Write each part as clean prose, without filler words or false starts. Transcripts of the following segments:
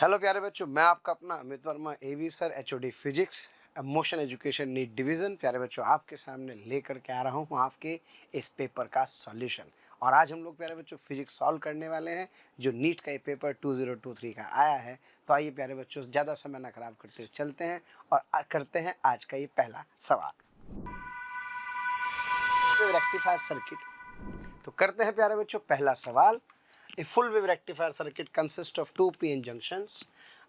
Hello प्यारे बच्चों, मैं आपका अपना Amit Verma AV sir HOD physics Motion Education NEET division. प्यारे बच्चों, आपके सामने लेकर के आ रहा हूँ आपके इस पेपर का सॉल्यूशन। और आज हम लोग प्यारे बच्चों फिजिक्स सॉल्व करने वाले हैं जो नीट का ये पेपर 2023 का आया है। तो आइए प्यारे बच्चों, ज़्यादा समय ना खराब करते हुए चलते हैं और करते हैं आज का ये पहला सवाल। तो रेक्टिफायर सर्किट, तो करते हैं प्यारे बच्चों पहला सवाल। A full wave rectifier circuit consists of two PN junctions,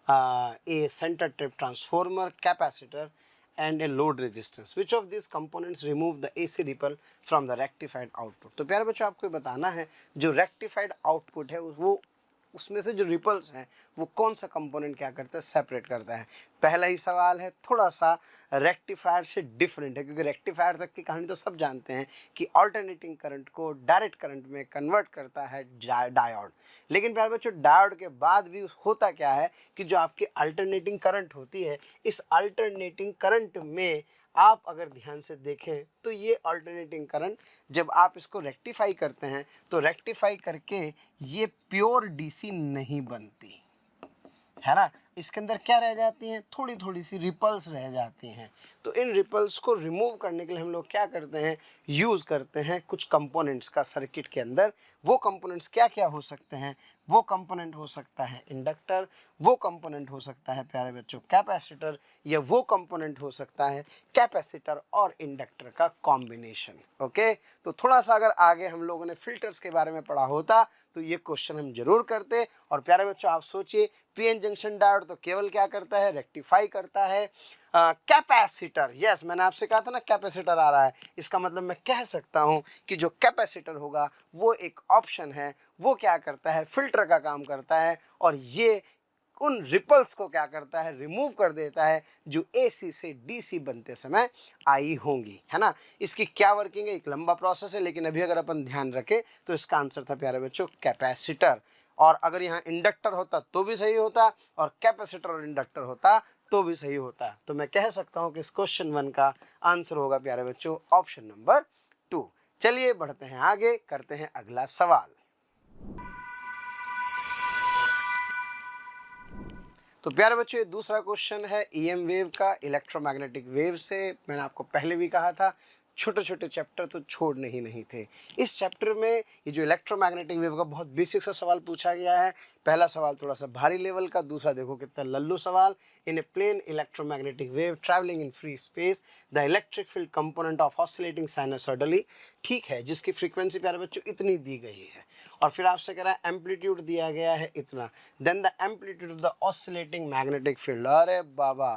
a center trip transformer, capacitor, and a load resistance. Which of these components remove the AC ripple from the rectified output? तो प्यारे बच्चों, आपको बताना है जो rectified output है वो उसमें से जो रिपल्स हैं वो कौन सा कंपोनेंट क्या करता है, सेपरेट करता है। पहला ही सवाल है थोड़ा सा रेक्टिफायर से डिफरेंट है, क्योंकि रेक्टिफायर तक की कहानी तो सब जानते हैं कि अल्टरनेटिंग करंट को डायरेक्ट करंट में कन्वर्ट करता है डायोड। लेकिन प्यारे बच्चों, डायोड के बाद भी होता क्या है कि जो आपकी अल्टरनेटिंग करंट होती है, इस अल्टरनेटिंग करंट में आप अगर ध्यान से देखें तो ये अल्टरनेटिंग करंट जब आप इसको रेक्टिफाई करते हैं तो रेक्टिफाई करके ये प्योर डीसी नहीं बनती है ना। इसके अंदर क्या रह जाती हैं, थोड़ी थोड़ी सी रिपल्स रह जाती हैं। तो इन रिपल्स को रिमूव करने के लिए हम लोग क्या करते हैं, यूज़ करते हैं कुछ कंपोनेंट्स का सर्किट के अंदर। वो कंपोनेंट्स क्या क्या हो सकते हैं, वो कंपोनेंट हो सकता है इंडक्टर, वो कंपोनेंट हो सकता है प्यारे बच्चों कैपेसिटर, या वो कंपोनेंट हो सकता है कैपेसिटर और इंडक्टर का कॉम्बिनेशन। ओके, तो थोड़ा सा अगर आगे हम लोगों ने फिल्टर्स के बारे में पढ़ा होता तो ये क्वेश्चन हम जरूर करते। और प्यारे बच्चों, आप सोचिए पीएन जंक्शन डायोड तो केवल क्या करता है, रेक्टिफाई करता है। कैपेसिटर, यस मैंने आपसे कहा था ना कैपेसिटर आ रहा है, इसका मतलब मैं कह सकता हूँ कि जो कैपेसिटर होगा वो एक ऑप्शन है, वो क्या करता है, फिल्टर का काम करता है। और ये उन रिपल्स को क्या करता है, रिमूव कर देता है जो एसी से डीसी बनते समय आई होंगी, है ना। इसकी क्या वर्किंग है, एक लंबा प्रोसेस है, लेकिन अभी अगर अपन ध्यान रखें तो इसका आंसर था प्यारे बच्चों कैपेसिटर। और अगर यहाँ इंडक्टर होता तो भी सही होता, और कैपेसिटर और इंडक्टर होता तो भी सही होता। तो मैं कह सकता हूँ कि इस क्वेश्चन 1 का आंसर होगा प्यारे बच्चों ऑप्शन नंबर 2। चलिए बढ़ते हैं आगे, करते हैं अगला सवाल। तो प्यारे बच्चों, ये दूसरा क्वेश्चन है ईएम वेव का, इलेक्ट्रोमैग्नेटिक वेव से। मैंने आपको पहले भी कहा था छोटे छोटे चैप्टर तो छोड़ने ही नहीं थे। इस चैप्टर में ये जो इलेक्ट्रोमैग्नेटिक वेव का बहुत बेसिक सा सवाल पूछा गया है। पहला सवाल थोड़ा सा भारी लेवल का, दूसरा देखो कितना लल्लू सवाल। In a plane electromagnetic wave travelling in free space the electric field component of oscillating sinusoidally, ठीक है, जिसकी फ्रीक्वेंसी प्यारे बच्चों इतनी दी गई है, और फिर आपसे कह रहा है एम्पलीट्यूड दिया गया है इतना, then the amplitude of the oscillating magnetic field. अरे बाबा,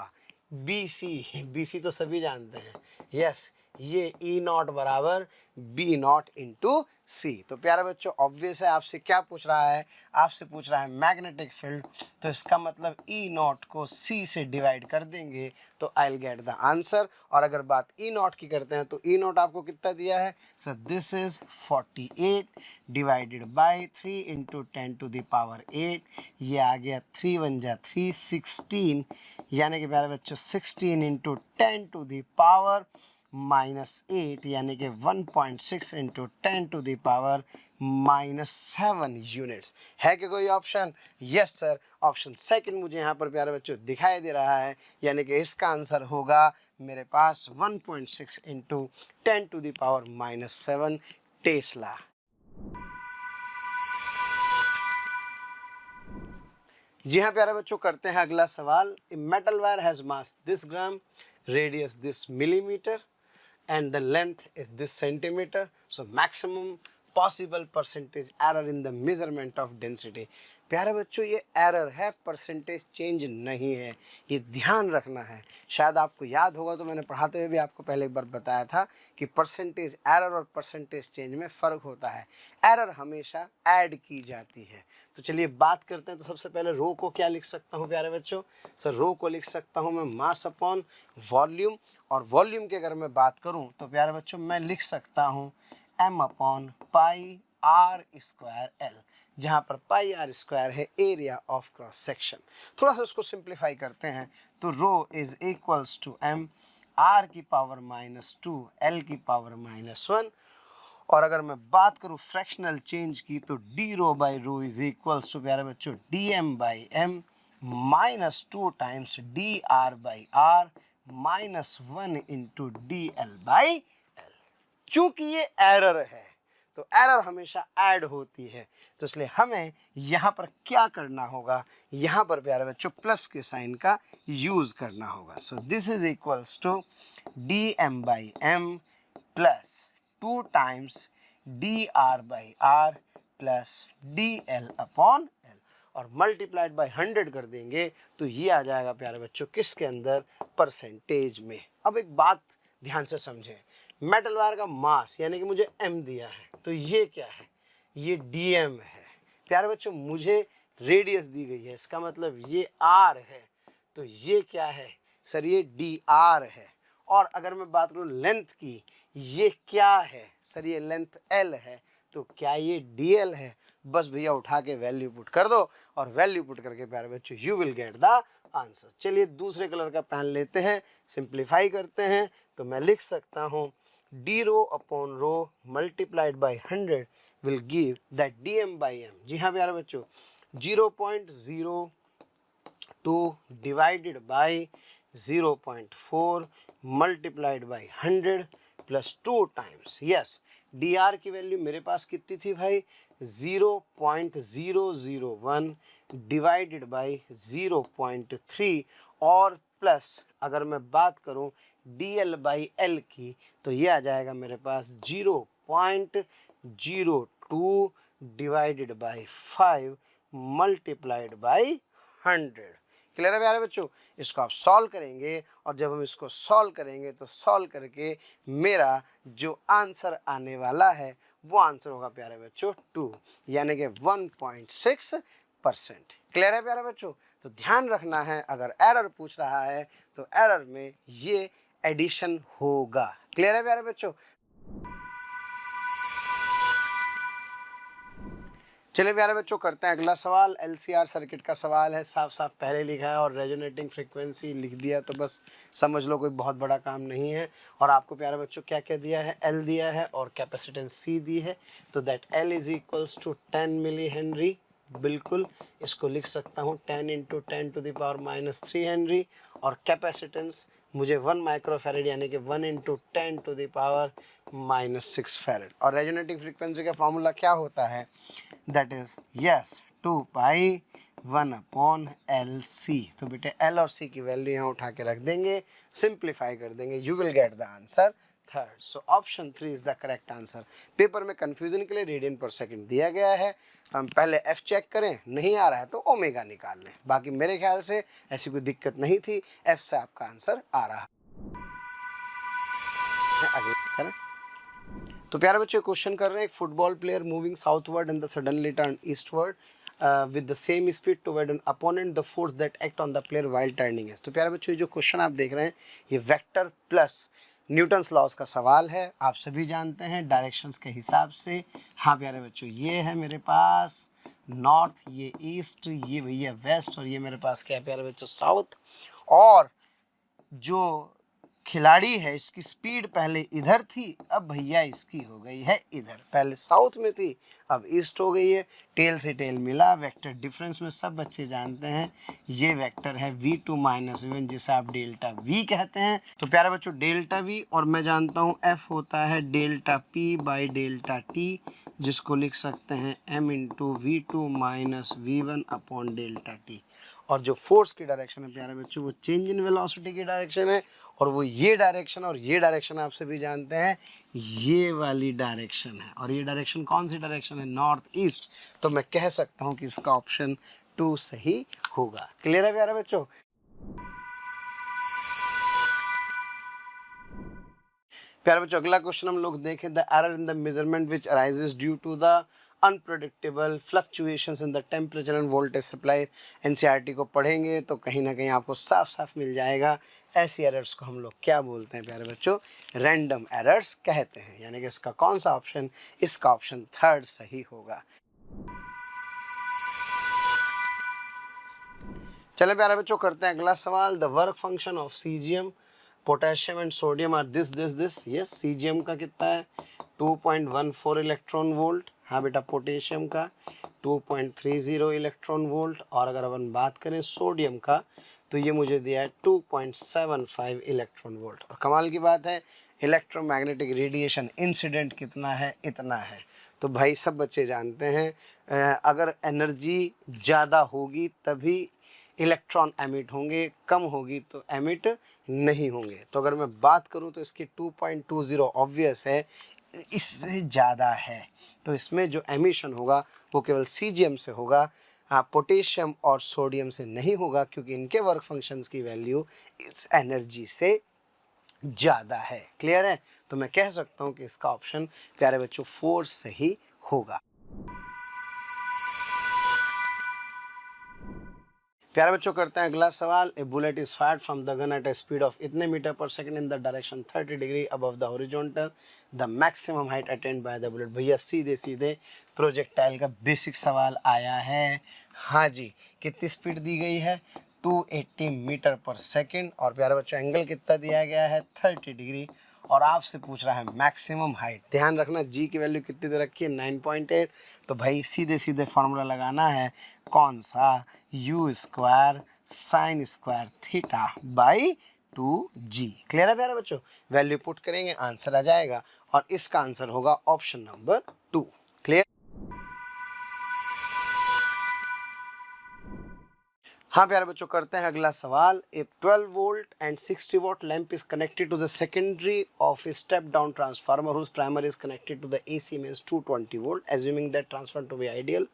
बीसी तो सभी जानते हैं, यस, ये ई नॉट बराबर बी नॉट इंटू सी। तो प्यारे बच्चों ऑब्वियस है, आपसे क्या पूछ रहा है, आपसे पूछ रहा है मैग्नेटिक फील्ड, तो इसका मतलब ई नॉट को सी से डिवाइड कर देंगे तो I will get the answer. और अगर बात ई नॉट की करते हैं तो ई नॉट आपको कितना दिया है sir, this is 48 divided by 3 into 10 to the power 8, ये आ गया 3 1 जा 3 16, यानी कि प्यारे बच्चों 16 इंटू 10 टू द पावर -8, यानी कि 1.6 into 10 to the power -7 units. है कि कोई option? Yes sir, option second मुझे यहाँ पर प्यारे बच्चों दिखाई दे रहा है, यानी कि इसका आंसर होगा मेरे पास 1.6 into 10 to the power -7 tesla. जी हाँ प्यारे बच्चों, करते हैं अगला सवाल। A metal wire has mass this gram, radius this millimetre, and the length is this centimeter, so maximum possible percentage error in the measurement of density। प्यारे बच्चों, ये एरर है, परसेंटेज चेंज नहीं है, ये ध्यान रखना है। शायद आपको याद होगा, तो मैंने पढ़ाते हुए भी आपको पहले एक बार बताया था कि परसेंटेज एरर और परसेंटेज चेंज में फ़र्क होता है। एरर हमेशा ऐड की जाती है। तो चलिए बात करते हैं। तो सबसे पहले रो को क्या लिख सकता हूँ प्यारे बच्चों, सर रो को लिख सकता हूँ मैं मास अपॉन वॉल्यूम। और वॉल्यूम की अगर मैं बात करूं तो प्यारे बच्चों मैं लिख सकता हूं m upon pi R square L, जहां पर पाई आर स्क्वायर है एरिया ऑफ क्रॉस सेक्शन। थोड़ा सा उसको सिंप्लीफाई करते हैं तो rho is equals to m r की पावर -2 l की पावर -1। और अगर मैं बात करूं फ्रैक्शनल चेंज की तो D rho by rho is equals to प्यारे बच्चों D M by M minus 2 times D R by R minus 1 into D L by L. चूंकि ये एरर है तो एरर हमेशा ऐड होती है, तो इसलिए हमें यहाँ पर क्या करना होगा, यहाँ पर प्यारे बच्चों प्लस के साइन का यूज करना होगा। So this is equals to D M by M plus 2 times D R by R plus D L upon L, और मल्टीप्लाइड बाय 100 कर देंगे तो ये आ जाएगा प्यारे बच्चों किसके अंदर, परसेंटेज में। अब एक बात ध्यान से समझें, मेटल वायर का मास यानी कि मुझे m दिया है, तो ये क्या है, ये dm है। प्यारे बच्चों मुझे रेडियस दी गई है, इसका मतलब ये r है, तो ये क्या है सर, ये dr है। और अगर मैं बात करूँ लेंथ की, ये क्या है सर, ये लेंथ l है, तो क्या ये dl है। बस भैया उठा के वैल्यू पुट कर दो, और वैल्यू पुट करके प्यारे बच्चों you will get the answer. चलिए दूसरे कलर का पेन लेते हैं, सिंप्लीफाई करते हैं, तो मैं लिख सकता हूँ D rho upon rho multiplied by 100 will give that D M by M. जी हाँ प्यारे बच्चों, 0.02 divided by 0.4 multiplied by 100 plus 2 times, yes D R की वैल्यू मेरे पास कितनी थी भाई, 0.001 डिवाइडेड बाई 0.3, और प्लस अगर मैं बात करूं डी एल बाई एल की, तो ये आ जाएगा मेरे पास 0.02 divided by 5 multiplied by 100। Clear है प्यारे बच्चों, इसको आप सॉल्व करेंगे, और जब हम इसको सॉल्व करेंगे तो सॉल्व करके मेरा जो आंसर आने वाला है वो आंसर होगा प्यारे बच्चों 2, यानी कि 1.6%। क्लियर है प्यारे बच्चों, तो ध्यान रखना है अगर एरर पूछ रहा है तो एरर में ये एडिशन होगा। क्लियर है प्यारे बच्चों। चलिए प्यारे बच्चों करते हैं अगला सवाल। एलसीआर सर्किट का सवाल है, साफ साफ पहले लिखा है और रेजोनेटिंग फ्रीक्वेंसी लिख दिया, तो बस समझ लो कोई बहुत बड़ा काम नहीं है। और आपको प्यारे बच्चों क्या क्या दिया है, एल दिया है और कैपेसिटेंस सी दी है, तो that L is equals to 10 milli henry. बिल्कुल इसको लिख सकता हूँ 10 इंटू 10⁻³ हेनरी, और कैपेसिटेंस मुझे 1 माइक्रोफैरड यानी कि 1 इंटू 10⁻⁻6 फैरड। और रेजोनेटिंग फ्रीक्वेंसी का फॉर्मूला क्या होता है, दैट इज यस 2π1/LC। तो बेटे एल और सी की वैल्यू यहाँ उठा के रख देंगे, सिंप्लीफाई कर देंगे, you will get the answer 3rd। So option 3 is the correct answer. Paper में कंफ्यूजन के लिए रेडियन पर सेकंड दिया गया है, हम पहले एफ चेक करें, नहीं आ रहा है तो ओमेगा निकाल लें। बाकी मेरे ख्याल से ऐसी कोई दिक्कत नहीं थी, एफ से आपका आंसर आ रहा है। अगले तो प्यारे बच्चों क्वेश्चन कर रहे हैं, एक football player moving southward and the suddenly turn eastward with the same speed toward an opponent, the force that act on the player while turning is। तो प्यारे बच्चों ये जो क्वेश्चन आप देख रहे हैं ये वेक्टर प्लस न्यूटन्स लॉज का सवाल है। आप सभी जानते हैं डायरेक्शंस के हिसाब से। हाँ प्यारे बच्चों, ये है मेरे पास नॉर्थ, ये ईस्ट, ये भैया वेस्ट, और ये मेरे पास क्या है प्यारे बच्चों साउथ। और जो खिलाड़ी है इसकी स्पीड पहले इधर थी, अब भैया इसकी हो गई है इधर, पहले साउथ में थी अब ईस्ट हो गई है। टेल से टेल मिला, वेक्टर डिफरेंस में सब बच्चे जानते हैं ये वेक्टर है v2 - v1 जिसे आप डेल्टा v कहते हैं। तो प्यारे बच्चों डेल्टा v, और मैं जानता हूँ f होता है delta p by delta t, जिसको लिख सकते हैं m into v2 - v1 upon delta t। और जो फोर्स की डायरेक्शन है प्यारे बच्चों वो चेंज इन वेलोसिटी की डायरेक्शन है, और वो ये डायरेक्शन और ये डायरेक्शन आप सभी जानते हैं ये वाली डायरेक्शन है। और ये डायरेक्शन कौन सी डायरेक्शन है, नॉर्थ ईस्ट। तो मैं कह सकता हूँ कि इसका ऑप्शन 2 सही होगा। क्लियर है प्यारे बच्चों। प्यारे बच्चों अगला क्वेश्चन हम लोग देखें, the error in the measurement which arises due to the unpredictable fluctuations in the temperature and voltage supply. NCERT को पढ़ेंगे तो कहीं ना कहीं आपको साफ साफ मिल जाएगा। ऐसी एरर्स को हम लोग क्या बोलते हैं प्यारे बच्चों, रैंडम एरर्स कहते हैं। यानी कि इसका कौन सा ऑप्शन, इसका ऑप्शन 3rd सही होगा। चले प्यारे बच्चों करते हैं अगला सवाल, the work function of caesium, potassium and sodium are this. Yes caesium का कितना है 2.14 इलेक्ट्रॉन वोल्ट, हाँ बेटा पोटेशियम का 2.30 इलेक्ट्रॉन वोल्ट, और अगर अपन बात करें सोडियम का तो ये मुझे दिया है 2.75 इलेक्ट्रॉन वोल्ट। और कमाल की बात है इलेक्ट्रोमैग्नेटिक रेडिएशन इंसिडेंट कितना है, इतना है। तो भाई सब बच्चे जानते हैं अगर एनर्जी ज़्यादा होगी तभी इलेक्ट्रॉन एमिट होंगे, कम होगी तो एमिट नहीं होंगे। तो अगर मैं बात करूं तो इसकी 2.20 ऑब्वियस है, इससे ज़्यादा है तो इसमें जो एमिशन होगा वो केवल सीजीएम से होगा, हाँ पोटेशियम और सोडियम से नहीं होगा, क्योंकि इनके वर्क फंक्शंस की वैल्यू इस एनर्जी से ज़्यादा है। क्लियर है? तो मैं कह सकता हूँ कि इसका ऑप्शन प्यारे बच्चों 4 सही होगा। प्यारे बच्चों करते हैं अगला सवाल। A bullet is fired from the gun at a speed of इतने metre per second in the direction 30 degree above the horizontal, the maximum height attained by the bullet. भैया सीधे सीधे प्रोजेक्टाइल का बेसिक सवाल आया है। हाँ जी, कितनी स्पीड दी गई है? 280 मीटर पर सेकेंड, और प्यारे बच्चों एंगल कितना दिया गया है? 30 डिग्री, और आपसे पूछ रहा है मैक्सिमम हाइट। ध्यान रखना जी की वैल्यू कितनी दे रखी है? 9.8। तो भाई सीधे सीधे फार्मूला लगाना है, कौन सा? u square sine square theta by 2g। Clear है प्यारे बच्चों? वैल्यू पुट करेंगे, आंसर आ जाएगा, और इसका आंसर होगा ऑप्शन नंबर 2। क्लियर? हाँ प्यारे बच्चों करते हैं अगला सवाल। A 12 volt and 60 watt lamp is connected to the secondary of a step down transformer whose primary is connected to the AC means 220 volt, assuming that transformer to be ideal,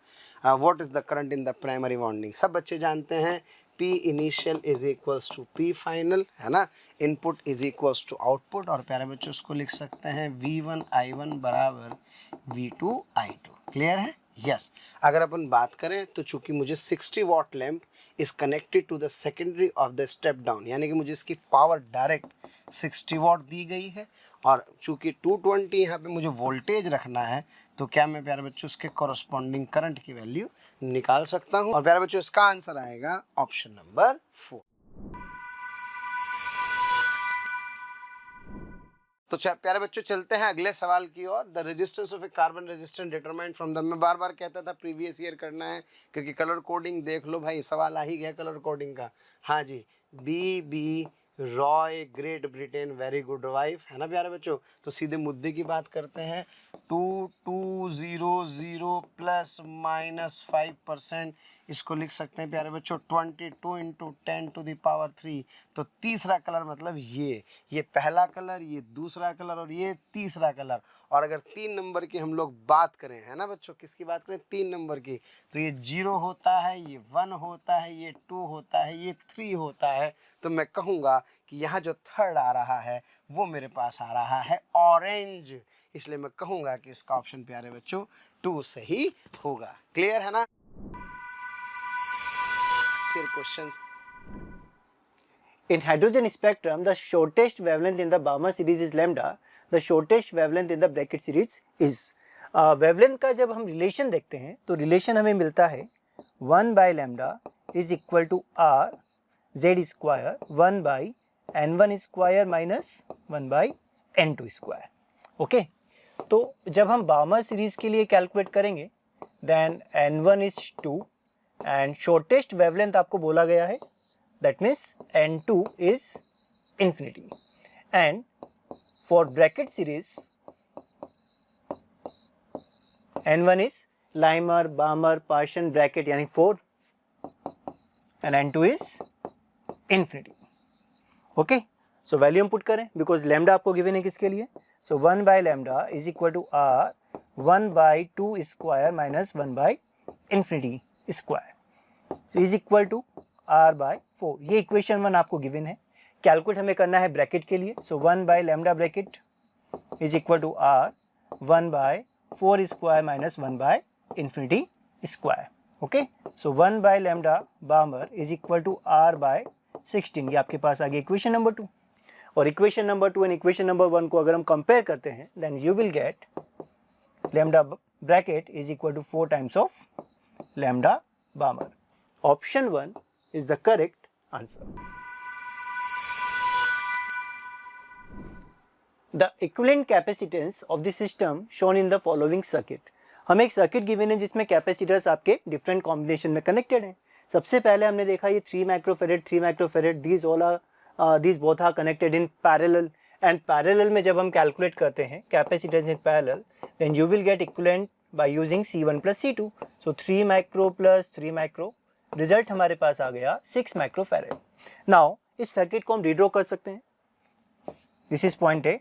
what is the current in the primary winding. सब बच्चे जानते हैं P initial is equals to P final, है ना, input is equals to output, और प्यारे बच्चों उसको लिख सकते हैं V1 I1 बराबर V2 I2। क्लियर है? यस। अगर अपन बात करें तो चूंकि मुझे 60 watt lamp is connected to the secondary of the step down, यानी कि मुझे इसकी पावर डायरेक्ट 60 वॉट दी गई है, और चूंकि 220 यहाँ पे मुझे वोल्टेज रखना है, तो क्या मैं प्यारे बच्चों उसके कॉरस्पॉन्डिंग करंट की वैल्यू निकाल सकता हूँ। और प्यारे बच्चों इसका आंसर आएगा ऑप्शन नंबर 4। तो प्यारे बच्चों चलते हैं अगले सवाल की ओर। The resistance of a carbon resistance determined from the, मैं बार बार कहता था प्रीवियस ईयर करना है, क्योंकि कलर कोडिंग देख लो भाई, सवाल आ ही गया कलर कोडिंग का। हाँ जी, B ROY Great Britain very good wife, है ना प्यारे बच्चों। तो सीधे मुद्दे की बात करते हैं। 2200 प्लस माइनस 5%, इसको लिख सकते हैं प्यारे बच्चों 22 इंटू 10 टू द पावर 3। तो तीसरा कलर मतलब ये पहला कलर, ये दूसरा कलर, और ये तीसरा कलर। और अगर 3 नंबर की हम लोग बात करें, है ना बच्चों, किसकी बात करें? 3 नंबर की, तो ये 0 होता है, ये 1 होता है, ये 2 होता है, ये 3 होता है। तो मैं कहूँगा कि यहाँ जो थर्ड आ रहा है वो मेरे पास आ रहा है ऑरेंज, इसलिए मैं कहूँगा कि इसका ऑप्शन प्यारे बच्चों 2 सही होगा। क्लियर है ना? फिर questions. In hydrogen spectrum, the shortest wavelength in the Balmer series is lambda. The shortest wavelength in the bracket series is. wavelength का जब हम रिलेशन देखते हैं तो रिलेशन हमें मिलता है 1 by lambda is equal to r z square 1 by n1 square minus 1 by n2 square. Okay, तो जब हम बार्मर सीरीज के लिए कैलकुलेट करेंगे then n1 is 2 and shortest wavelength आपको बोला गया है, that means n2 is infinity, and for bracket series n1 is Lymer, Balmer, Parsons bracket यानी 4 and n2 is infinity. Okay, so value हम put करें बिकॉज लैम्डा आपको given है किसके लिए, so 1 by lambda is equal to r 1 by 2 square minus 1 by infinity square, so is equal to r by 4. ये equation 1 आपको given है, calculate हमें करना है ब्रैकेट के लिए, so 1 by lambda bracket is equal to r 1 by 4 square minus 1 by infinity square. Okay, so 1 by lambda Balmer is equal to r by 16. ये आपके पास आ गया इक्वेशन नंबर 2, और equation number 2 and equation number 1 को अगर हम compare करते हैं then you will get lambda bracket is equal to 4 times of lambda Balmer. Option 1 is the correct answer. The equivalent capacitance of the system shown in the following circuit. हमें एक circuit given है जिसमें capacitors आपके different combination में connected हैं। सबसे पहले हमने देखा ये 3 microfarad 3 microfarad these both are connected in parallel, and parallel में जब हम कैलकुलेट करते हैं capacitance in parallel then you will get equivalent by using C1 plus C2। So 3 micro plus 3 micro, result हमारे पास आ गया 6 माइक्रोफेरेड। नाउ इस circuit को हम रीड्रॉ कर सकते हैं। This is point A,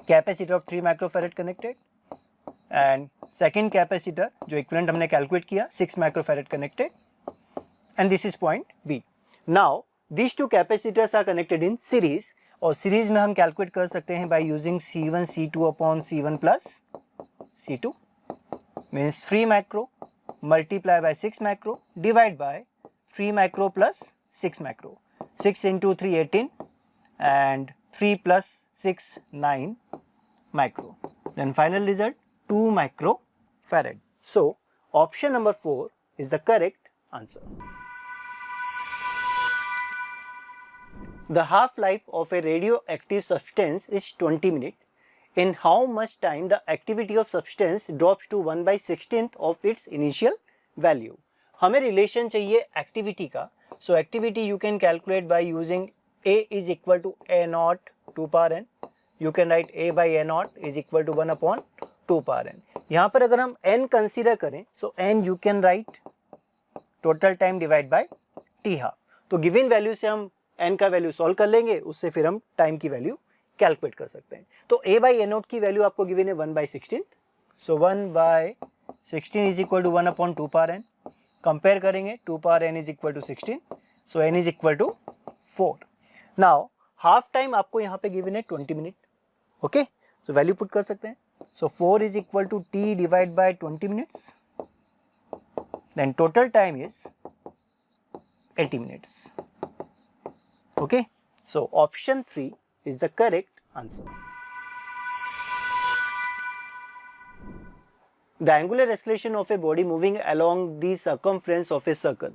capacitor of 3 microfarad connected, and second capacitor जो इक्विवेलेंट हमने कैलकुलेट किया 6 microfarad connected, and this is point B. Now these two capacitors are connected in series, और सीरीज में हम कैलकुलेट कर सकते हैं by using C1 C2 upon C1 plus C2 means 3 micro multiply by 6 micro divide by 3 micro plus 6 micro, 6 into 3 18 and 3 plus 6 9 micro, then final result 2 microfarad. So option number 4 is the correct answer. The half-life of a radioactive substance is 20 minutes. In how much time the activity of substance drops to 1/16th of its initial value? हमें relation चाहिए activity का, सो activity you can calculate by using A is equal to A naught 2 power n. You can write A by A naught is equal to 1 upon 2 power n. यहाँ पर अगर हम n consider करें, सो n you can write total time divide by t half. तो given value से हम n का value solve कर लेंगे, उससे फिर हम टाइम की वैल्यू कैलकुलेट कर सकते हैं। तो a बाई ए नोट की वैल्यू आपको गिवन है 1/16, so 1/16 is equal to 1 upon 2 power n। Compare करेंगे 2 power n is equal to 16, so n is equal to 4। Now half time आपको यहाँ पे गिवन है 20 minute, okay, so value put कर सकते हैं। So 4 is equal to t divide by 20 minutes, then total time is 80 minutes. Okay, so option 3 is the correct answer. The angular acceleration of a body moving along the circumference of a circle.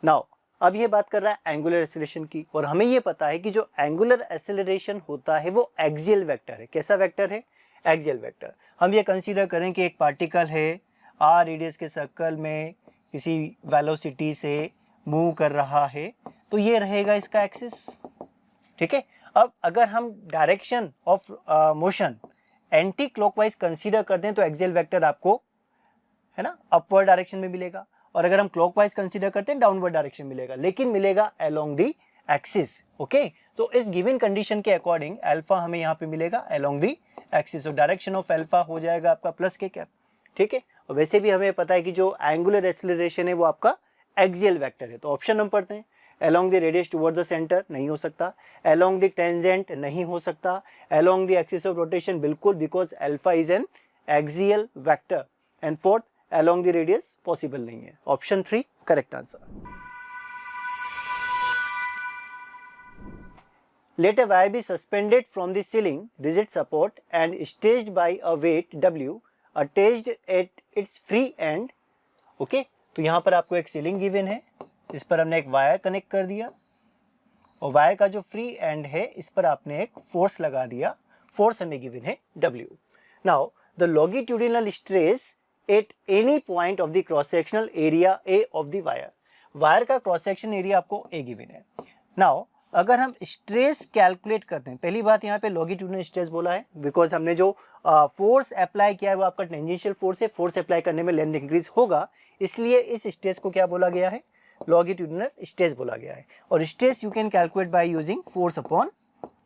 Now, अब ये बात कर रहा है angular acceleration की, और हमें ये पता है कि जो एंगुलर एक्सेलरेशन होता है वो एक्सियल वेक्टर है। कैसा वेक्टर है? Axial vector. हम ये कंसीडर करें कि एक पार्टिकल है r रेडियस के सर्कल में किसी वेलोसिटी से मूव कर रहा है, तो ये रहेगा इसका एक्सिस, ठीक है। अब अगर हम direction of motion anti clockwise consider करते हैं तो एक्सियल वेक्टर आपको, है ना, अपवर्ड डायरेक्शन में मिलेगा, और अगर हम क्लॉकवाइज कंसीडर करते हैं डाउनवर्ड डायरेक्शन मिलेगा, लेकिन मिलेगा अलोंग दी एक्सिस, ओके। तो इस गिवन कंडीशन के अकॉर्डिंग अल्फा हमें यहाँ पे मिलेगा अलोंग दी एक्सिस, तो डायरेक्शन ऑफ अल्फा हो जाएगा आपका प्लस के कैप, ठीक है। और वैसे भी हमें पता है कि जो एंगुलर एक्सेलरेशन है वो आपका एक्सियल वेक्टर है, तो ऑप्शन हम पढ़ते हैं। along the radius toward the center नहीं हो सकता, along the tangent नहीं हो सकता, along the axis of rotation बिल्कुल, because alpha is an axial vector, and fourth along the radius possible नहीं है। option 3 correct answer. Let a wire be suspended from the ceiling rigid support and staged by a weight W attached at its free end, okay। तो यहाँ पर आपको एक ceiling given है, इस पर हमने एक वायर कनेक्ट कर दिया, और वायर का जो फ्री एंड है इस पर आपने एक फोर्स लगा दिया, फोर्स हमें गिवन है W। Now the longitudinal stress at any point of the cross sectional area A of the wire, wire का क्रॉस सेक्शन एरिया आपको A गिवन है। नाउ अगर हम स्ट्रेस कैलकुलेट करते हैं, पहली बात यहाँ पे लॉन्गिट्यूडिनल स्ट्रेस बोला है बिकॉज हमने जो फोर्स अप्लाई किया है वो आपका टेंजेंशियल फोर्स है, फोर्स अप्लाई करने में लेंथ इंक्रीज होगा, इसलिए इस स्ट्रेस को क्या बोला गया है? लॉन्गिट्यूडिनल स्ट्रेस बोला गया है। और stress you can calculate by using force upon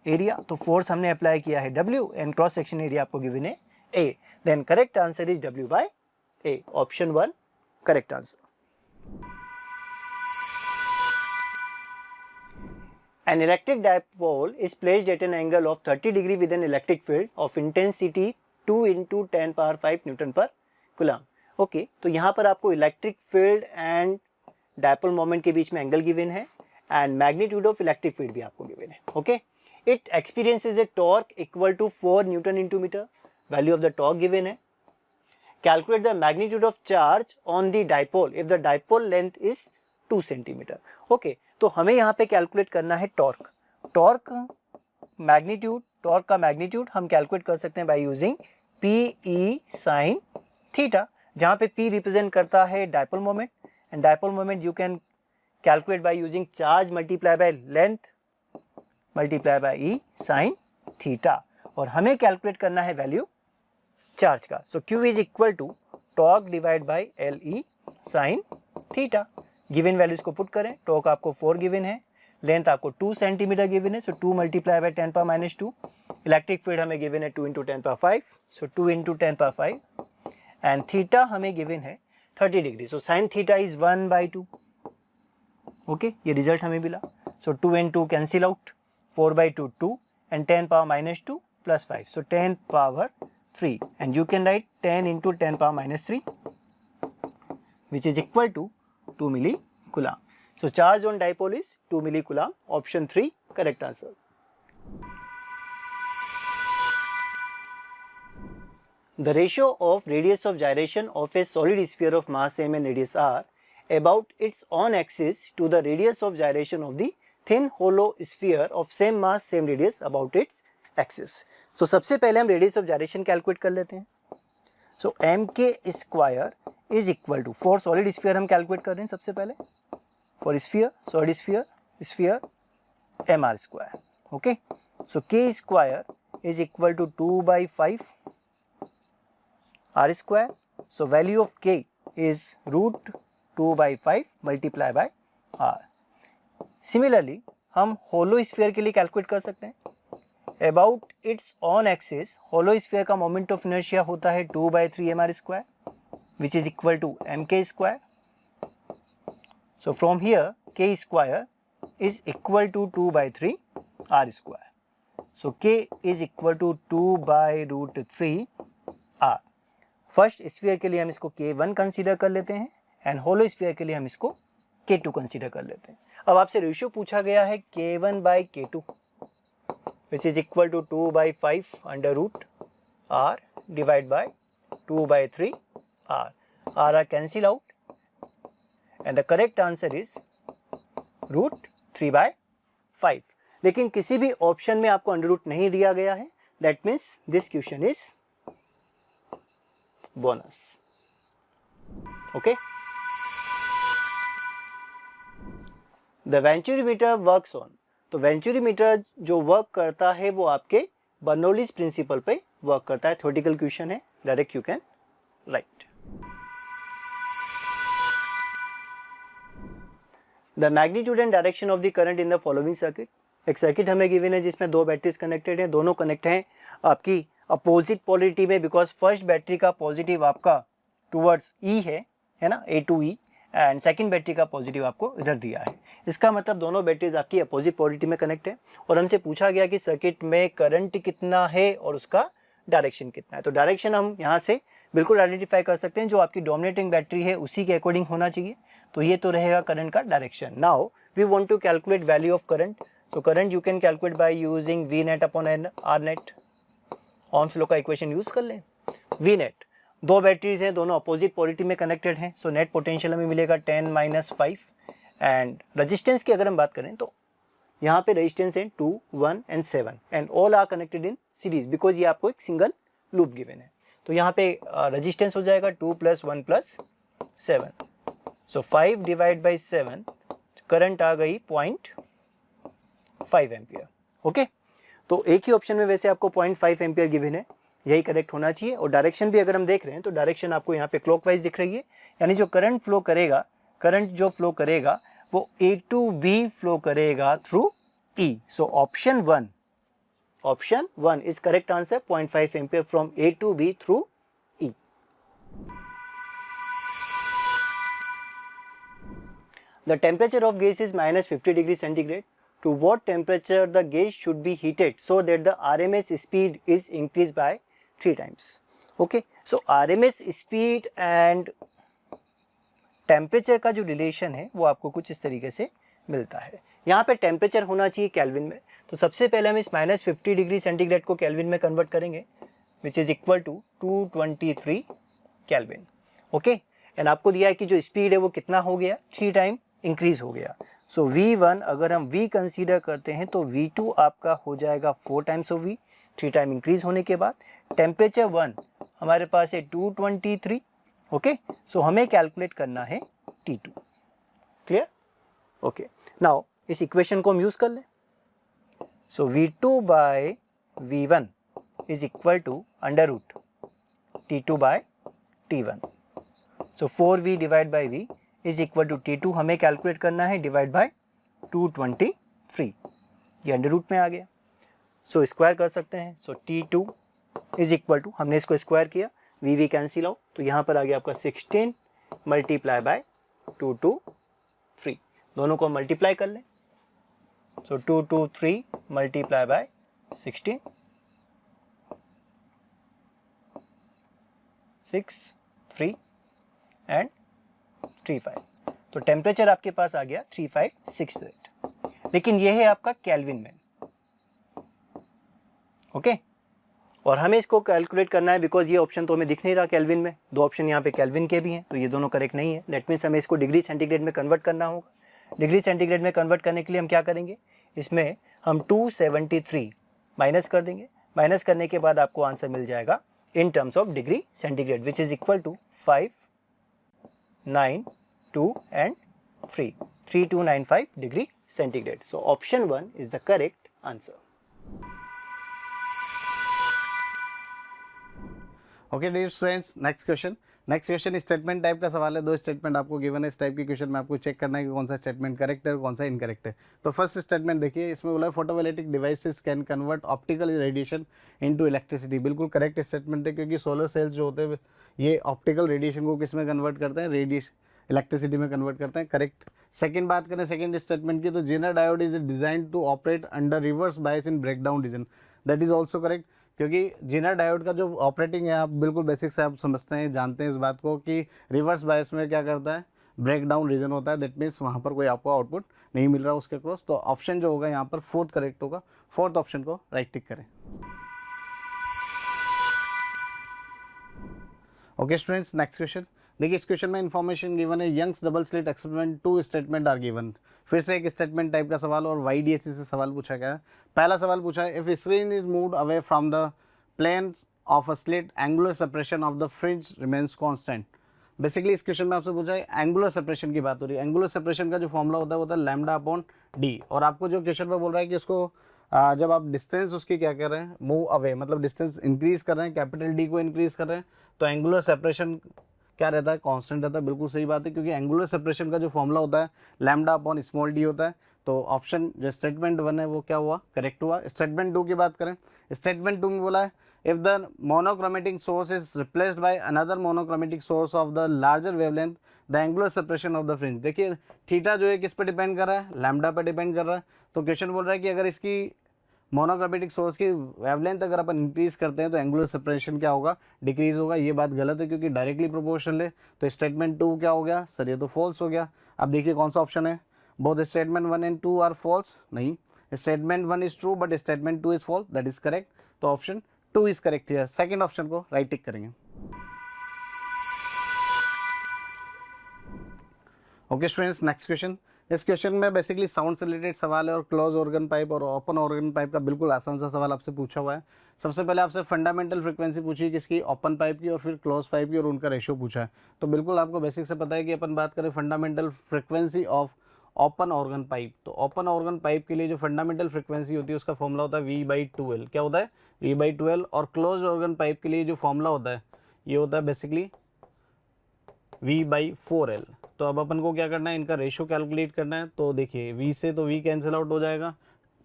area, तो फोर्स हमने अप्लाई किया है W and cross section area आपको गिवन है A, then correct answer is W by A, option 1 correct answer. An electric dipole is placed at an angle of 30 degree with an electric field of intensity 2 into 10 power 5 Newton per Coulomb, okay. तो यहाँ पर आपको electric field and dipole moment के बीच में angle given है, and magnitude of electric field भी आपको गिवन है, okay. It experiences a torque equal to 4 newton into metre, value of the torque given है। Calculate the magnitude of charge on the dipole if the dipole length is 2 centimetre, okay. तो हमें यहाँ पे calculate करना है torque, torque magnitude, torque का magnitude हम calculate कर सकते हैं by using P E sine theta, जहाँ पे पी रिप्रेजेंट करता है dipole moment, and dipole moment you can calculate by using charge multiply by length multiply by E sine theta, और हमें कैलकुलेट करना है वैल्यू चार्ज का। So Q is equal to torque divide by L E sine theta. Given values को put करें, torque आपको 4 given है, length आपको 2 सेंटीमीटर गिवन है, सो 2 multiply by 10 power -2, electric field हमें गिवन है 2 × 10 power 5, so 2 × 10 power 5, and theta हमें given है 30 degree, so sine theta is 1/2। Okay, ये रिजल्ट हमें मिला। सो 2 and 2 cancel out, 4/2 2, and 10 power -2 plus 5, so 10 power 3, and you can write 10 × 10 power -3, which is equal to 2 millicoulomb. So charge on dipole is 2 millicoulomb. Option 3 correct answer. The ratio of radius of gyration of a solid sphere of mass m and radius r about its own axis to the radius of gyration of the thin hollow sphere of same mass same radius about its axis. तो सबसे पहले हम radius of gyration calculate कर लेते हैं। So M K square is equal to, for solid sphere हम calculate कर रहे हैं सबसे पहले, for sphere solid sphere M R square. Okay, so K square is equal to 2/5 R square, so value of K is √2/5 multiply by R. Similarly हम hollow sphere के लिए calculate कर सकते हैं। About its on axis hollow sphere का moment of inertia होता है 2/3 mr square, which is equal to M K square. So from here K square is equal to 2/3 R square, so K is equal to 2/√3 R. First sphere के लिए हम इसको K1 consider कर लेते हैं, and hollow sphere के लिए हम इसको K2 कंसीडर कर लेते हैं। अब आपसे रेशियो पूछा गया है K1/K2, which is equal to 2/5 √r divided by 2/3 r. R cancel out, and the correct answer is √3/5। लेकिन किसी भी ऑप्शन में आपको अंडर रूट नहीं दिया गया है, that means this question is bonus. Okay. The venturimeter works on, तो वेंचुरीमीटर जो वर्क करता है वो आपके बर्नौलीज प्रिंसिपल पे वर्क करता है। थ्योरेटिकल क्वेश्चन है, direct you can write. The magnitude and direction of the current in the following circuit. एक सर्किट हमें गिवन है जिसमें 2 बैटरीज कनेक्टेड हैं, दोनों कनेक्ट हैं आपकी अपोजिट पोलरिटी में, बिकॉज फर्स्ट बैटरी का पॉजिटिव आपका टूवर्ड्स ई है ना, A to E, and second battery का पॉजिटिव आपको इधर दिया है। इसका मतलब दोनों बैटरीज आपकी अपोजिट पोलरिटी में कनेक्ट है, और हमसे पूछा गया कि सर्किट में करंट कितना है और उसका डायरेक्शन कितना है। तो डायरेक्शन हम यहाँ से बिल्कुल आइडेंटिफाई कर सकते हैं, जो आपकी डोमिनेटिंग बैटरी है उसी के अकॉर्डिंग होना चाहिए। तो ये तो रहेगा करंट का direction. Now we want to calculate value of current. तो current you can calculate by using V net upon R net. Ohm's law का इक्वेशन यूज कर लें। वी नेट, 2 बैटरीज हैं, दोनों अपोजिट पोलरिटी में कनेक्टेड हैं, so net potential हमें मिलेगा 10 - 5। एंड रजिस्टेंस की अगर हम बात करें तो यहाँ पे रजिस्टेंस है 2, 1 and 7, and all are connected in series, because ये आपको एक सिंगल लूप गिवन है। तो यहाँ पे रजिस्टेंस हो जाएगा 2 + 1 + 7, सो 5 डिवाइड बाई 7, करंट आ गई 0.5 एम्पियर। ओके, तो एक ही ऑप्शन में वैसे आपको 0.5 एम्पियर गिवन है, यही करेक्ट होना चाहिए। और डायरेक्शन भी अगर हम देख रहे हैं तो डायरेक्शन आपको यहाँ पे क्लॉकवाइज दिख रही है, यानी जो करंट फ्लो करेगा, करंट जो फ्लो करेगा वो A to B फ्लो करेगा through E। So option 1 is correct answer, 0.5 ampere from A to B through E। The temperature of gas is -50 degree centigrade. To what temperature the gas should be heated so that the RMS speed is increased by 3 times. Okay, so RMS speed and temperature का जो relation है वो आपको कुछ इस तरीके से मिलता है। यहाँ पे टेम्परेचर होना चाहिए केल्विन में, तो सबसे पहले हम इस -50 डिग्री सेंटीग्रेड को केल्विन में कन्वर्ट करेंगे, which is equal to 223 kelvin. Okay, and आपको दिया है कि जो स्पीड है वो कितना हो गया, 3 टाइम इंक्रीज हो गया। सो V1 अगर हम V कंसीडर करते हैं तो V2 आपका हो जाएगा 4 times of V, 3 time increase होने के बाद टेम्परेचर 1 हमारे पास है 223, ओके। सो हमें कैलकुलेट करना है T2, क्लियर, ओके। नाउ इस इक्वेशन को हम यूज़ कर लें। So V2 by V1 is equal to under root T2 by T1। So 4V divide by V is equal to T2 हमें कैलकुलेट करना है डिवाइड बाय 223, ये अंडर रूट में आ गया। सो स्क्वायर कर सकते हैं। सो T2 इज इक्वल टू, हमने इसको स्क्वायर किया, V कैंसिल आउट, तो यहाँ पर आ गया आपका 16 मल्टीप्लाई बाय 223, दोनों को मल्टीप्लाई कर लें। सो 223 मल्टीप्लाई बाय 16, 6 3 एंड 35, तो टेम्परेचर आपके पास आ गया 3568, लेकिन यह है आपका केल्विन में, ओके। और हमें इसको कैलकुलेट करना है बिकॉज ये ऑप्शन तो हमें दिख नहीं रहा केल्विन में, 2 ऑप्शन यहाँ पे केल्विन के भी हैं, तो ये दोनों करेक्ट नहीं है। दैट मीन्स हमें इसको डिग्री सेंटीग्रेड में कन्वर्ट करना होगा। डिग्री सेंटीग्रेड में कन्वर्ट करने के लिए हम क्या करेंगे, इसमें हम 273 माइनस कर देंगे। माइनस करने के बाद आपको आंसर मिल जाएगा in terms of degree centigrade which is equal to 5 9 2 and 3295 degree centigrade. So option 1 is the correct answer. Okay dear students, next question statement type का सवाल है। 2 स्टेटमेंट आपको गिवन है। इस टाइप के क्वेश्चन में आपको चेक करना है कि कौन सा स्टेटमेंट करेक्ट है और कौन सा इनकरेक्ट है। तो फर्स्ट स्टेटमेंट देखिए, इसमें बोला है photovoltaic devices can convert optical radiation into electricity. बिल्कुल करेक्ट स्टेटमेंट है, क्योंकि सोलर सेल्स जो होते हैं ये ऑप्टिकल रेडिएशन को किस में कन्वर्ट करते हैं, इलेक्ट्रिसिटी में कन्वर्ट करते हैं, करेक्ट। सेकंड बात करें सेकंड स्टेटमेंट की, तो zener diode is design to operate under reverse bias in breakdown region, that is also correct, क्योंकि जेनर डायोड का जो ऑपरेटिंग है, आप बिल्कुल बेसिक से आप समझते हैं, जानते हैं इस बात को कि रिवर्स बायस में क्या करता है, ब्रेक डाउन रीजन होता है, दैट मीन्स वहाँ पर कोई आपको आउटपुट नहीं मिल रहा उसके क्रॉस। तो ऑप्शन जो होगा यहाँ पर 4th करेक्ट होगा। 4th ऑप्शन को राइट टिक करें। ओके स्टूडेंट्स, नेक्स्ट क्वेश्चन देखिए। इस क्वेश्चन में इन्फॉर्मेशन गिवन है, Young's double slit experiment 2 statement are given. फिर से एक स्टेटमेंट टाइप का सवाल और YDAC से सवाल पूछा गया है। पहला सवाल पूछा है, if screen is moved away from the plane of a slit, angular separation of the fringe remains constant. Basically इस क्वेश्चन में आपसे पूछा है एंगुलर सेपरेशन की बात हो रही है। एंगुलर सेपरेशन का जो फॉर्मूला होता है वो होता है लैम्डा अपॉन डी, और आपको जो क्वेश्चन में बोल रहा है कि उसको जब आप डिस्टेंस उसकी क्या कर रहे हैं, मूव अवे, मतलब डिस्टेंस इंक्रीज कर रहे हैं, कैपिटल डी को इंक्रीज कर रहे हैं, तो एंगुलर सेपरेशन क्या रहता है, कांस्टेंट रहता है। बिल्कुल सही बात है, क्योंकि एंगुलर सेपरेशन का जो फॉर्मूला होता है लैम्डा अपॉन स्मॉल डी होता है। तो ऑप्शन जो स्टेटमेंट 1 है वो क्या हुआ, करेक्ट हुआ। स्टेटमेंट 2 की बात करें, स्टेटमेंट 2 में बोला है, if the monochromatic source is replaced by another monochromatic source of the larger wavelength, the angular separation of the fringe. देखिए थीटा जो है किस पे डिपेंड कर रहा है, लैम्डा पे डिपेंड कर रहा है। तो क्वेश्चन बोल रहा है कि अगर इसकी मोनोक्रोमेटिक सोर्स की वेवलेंथ अगर अपन इंक्रीज करते हैं तो एंगुलर सेपरेशन क्या होगा, डिक्रीज होगा। ये बात गलत है, क्योंकि डायरेक्टली प्रोपोर्शनल है। तो स्टेटमेंट 2 क्या हो गया सर, ये तो फॉल्स हो गया। अब देखिए कौन सा ऑप्शन है, both statement 1 and 2 are false, नहीं, statement 1 is true but statement 2 is false, that is correct. तो ऑप्शन 2 इज करेक्ट है। सेकंड ऑप्शन को राइट टिक करेंगे। Okay students, next question. इस क्वेश्चन में बेसिकली साउंड से रिलेटेड सवाल है और क्लोज ऑर्गन पाइप और ओपन ऑर्गन पाइप का बिल्कुल आसान सा सवाल आपसे पूछा हुआ है। सबसे पहले आपसे फंडामेंटल फ्रीक्वेंसी पूछी किसकी, ओपन पाइप की, और फिर क्लोज पाइप की, और उनका रेशियो पूछा है। तो बिल्कुल आपको बेसिक से पता है कि अपन बात करें fundamental frequency of open organ pipe, तो ओपन ऑर्गन पाइप के लिए जो फंडामेंटल फ्रीक्वेंसी होती है उसका फॉर्मूला होता है V/2L। क्या होता है, V/2L। और क्लोज ऑर्गन पाइप के लिए जो फॉर्मूला होता है ये होता है बेसिकली V/4L। तो अब अपन को क्या करना है, इनका रेशियो कैलकुलेट करना है। तो देखिए V से तो V कैंसिल आउट हो जाएगा,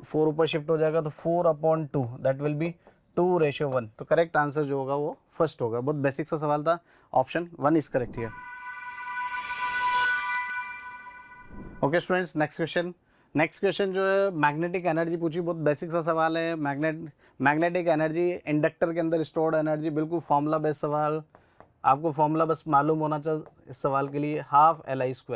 4 ऊपर शिफ्ट हो जाएगा, तो 4/2 दैट विल बी 2:1। तो करेक्ट आंसर जो होगा वो फर्स्ट होगा। बहुत बेसिक सा सवाल था, option 1 is correct here. Okay students, next question जो है मैग्नेटिक एनर्जी पूछी। बहुत बेसिक सा सवाल है, मैग्नेटिक एनर्जी इंडक्टर के अंदर स्टोर्ड एनर्जी, बिल्कुल फॉर्मूला बेस्ड सवाल। आपको फॉर्मूला बस मालूम होना चाहिए इस सवाल के लिए, हाफ Li²।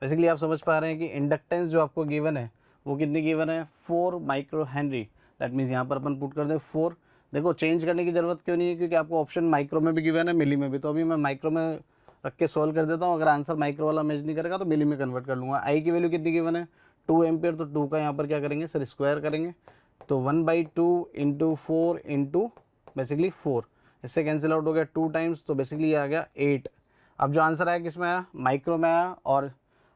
बेसिकली आप समझ पा रहे हैं कि इंडक्टेंस जो आपको गिवन है वो कितनी गिवन है, 4 माइक्रो हेनरी। दैट मीन्स यहाँ पर अपन पुट कर दें 4। देखो चेंज करने की जरूरत क्यों नहीं है, क्योंकि आपको ऑप्शन माइक्रो में भी गिवन है, मिली में भी। तो अभी मैं माइक्रो में रख के सोल्व कर देता हूँ। अगर आंसर माइक्रो वाला मैच नहीं करेगा तो मिली में कन्वर्ट कर लूँगा। आई की वैल्यू कितनी गिवन है, 2 एम्पियर। तो 2 का यहाँ पर क्या करेंगे सर, स्क्वायर करेंगे। तो 1/2 इंटू 4 इंटू बेसिकली 4, इससे कैंसिल आउट हो गया 2 टाइम्स, तो बेसिकली ये आ गया 8। अब जो आंसर आया किसमें आया, माइक्रो में आया, और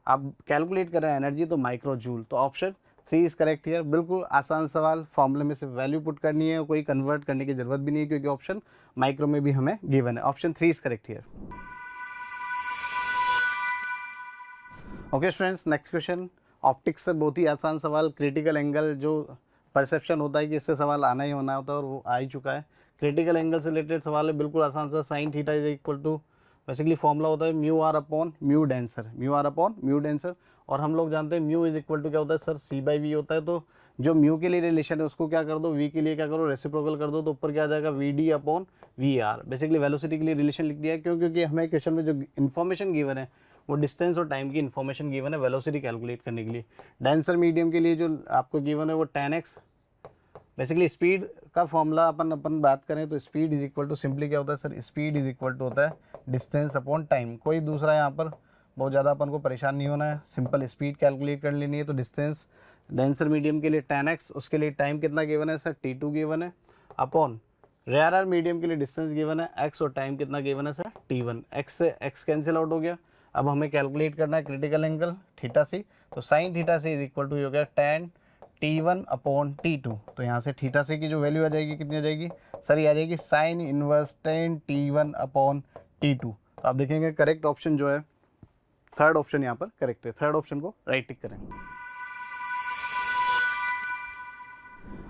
आप कैलकुलेट कर रहे हैं एनर्जी तो माइक्रो जूल, तो ऑप्शन 3 इज करेक्ट हियर। बिल्कुल आसान सवाल, फॉर्मूले में सिर्फ वैल्यू पुट करनी है, कोई कन्वर्ट करने की जरूरत भी नहीं है क्योंकि ऑप्शन माइक्रो में भी हमें गिवन है। Option 3 is correct here. Okay students, next question optics से बहुत ही आसान सवाल, क्रिटिकल एंगल जो परसेप्शन होता है कि इससे सवाल आना ही होना होता है और वो आ ही चुका है। क्रिटिकल एंगल से रिलेटेड सवाल है, बिल्कुल आसान सा। Sine theta is equal to basically formula होता है mu r upon mu denser, mu r upon mu denser, और हम लोग जानते हैं म्यू इज इक्वल टू क्या होता है सर, सी बाई वी होता है। तो जो म्यू के लिए रिलेशन है उसको क्या कर दो, वी के लिए क्या करो, रेसिप्रोकल कर दो, तो ऊपर क्या आ जाएगा, V D upon V R. Basically velocity के लिए रिलेशन लिख दिया है, क्यों, क्योंकि हमें क्वेश्चन में जो इन्फॉर्मेशन गिवन है वो डिस्टेंस और टाइम की इन्फॉर्मेशन गिवन है वेलोसिटी कैलकुलेट करने के लिए। डेंसर मीडियम के लिए जो आपको गिवन है वो 10x, बेसिकली स्पीड का फॉर्मूला अपन बात करें तो speed is equal to simply क्या होता है sir, speed is equal to होता है डिस्टेंस अपॉन टाइम। कोई दूसरा यहाँ पर बहुत ज़्यादा अपन को परेशान नहीं होना है, सिंपल स्पीड कैलकुलेट कर लेनी है। तो डिस्टेंस डेंसर मीडियम के लिए 10x, उसके लिए टाइम कितना गिवन है सर, t2 गिवन है, अपॉन रेयर मीडियम के लिए डिस्टेंस गिवन है x, और टाइम कितना गिवन है सर, t1। x से x कैंसिल आउट हो गया। अब हमें कैलकुलेट करना है क्रिटिकल एंगल थीटा सी, तो sine theta C is equal to हो गया tan t1 अपॉन t2। तो यहाँ से थीटा सी की जो वैल्यू आ जाएगी कितनी आ जाएगी सर, ये आ जाएगी sine inverse tan t1 upon t2। तो आप देखेंगे करेक्ट ऑप्शन जो है थर्ड ऑप्शन यहाँ पर करेक्ट है, थर्ड ऑप्शन को राइट टिक करें।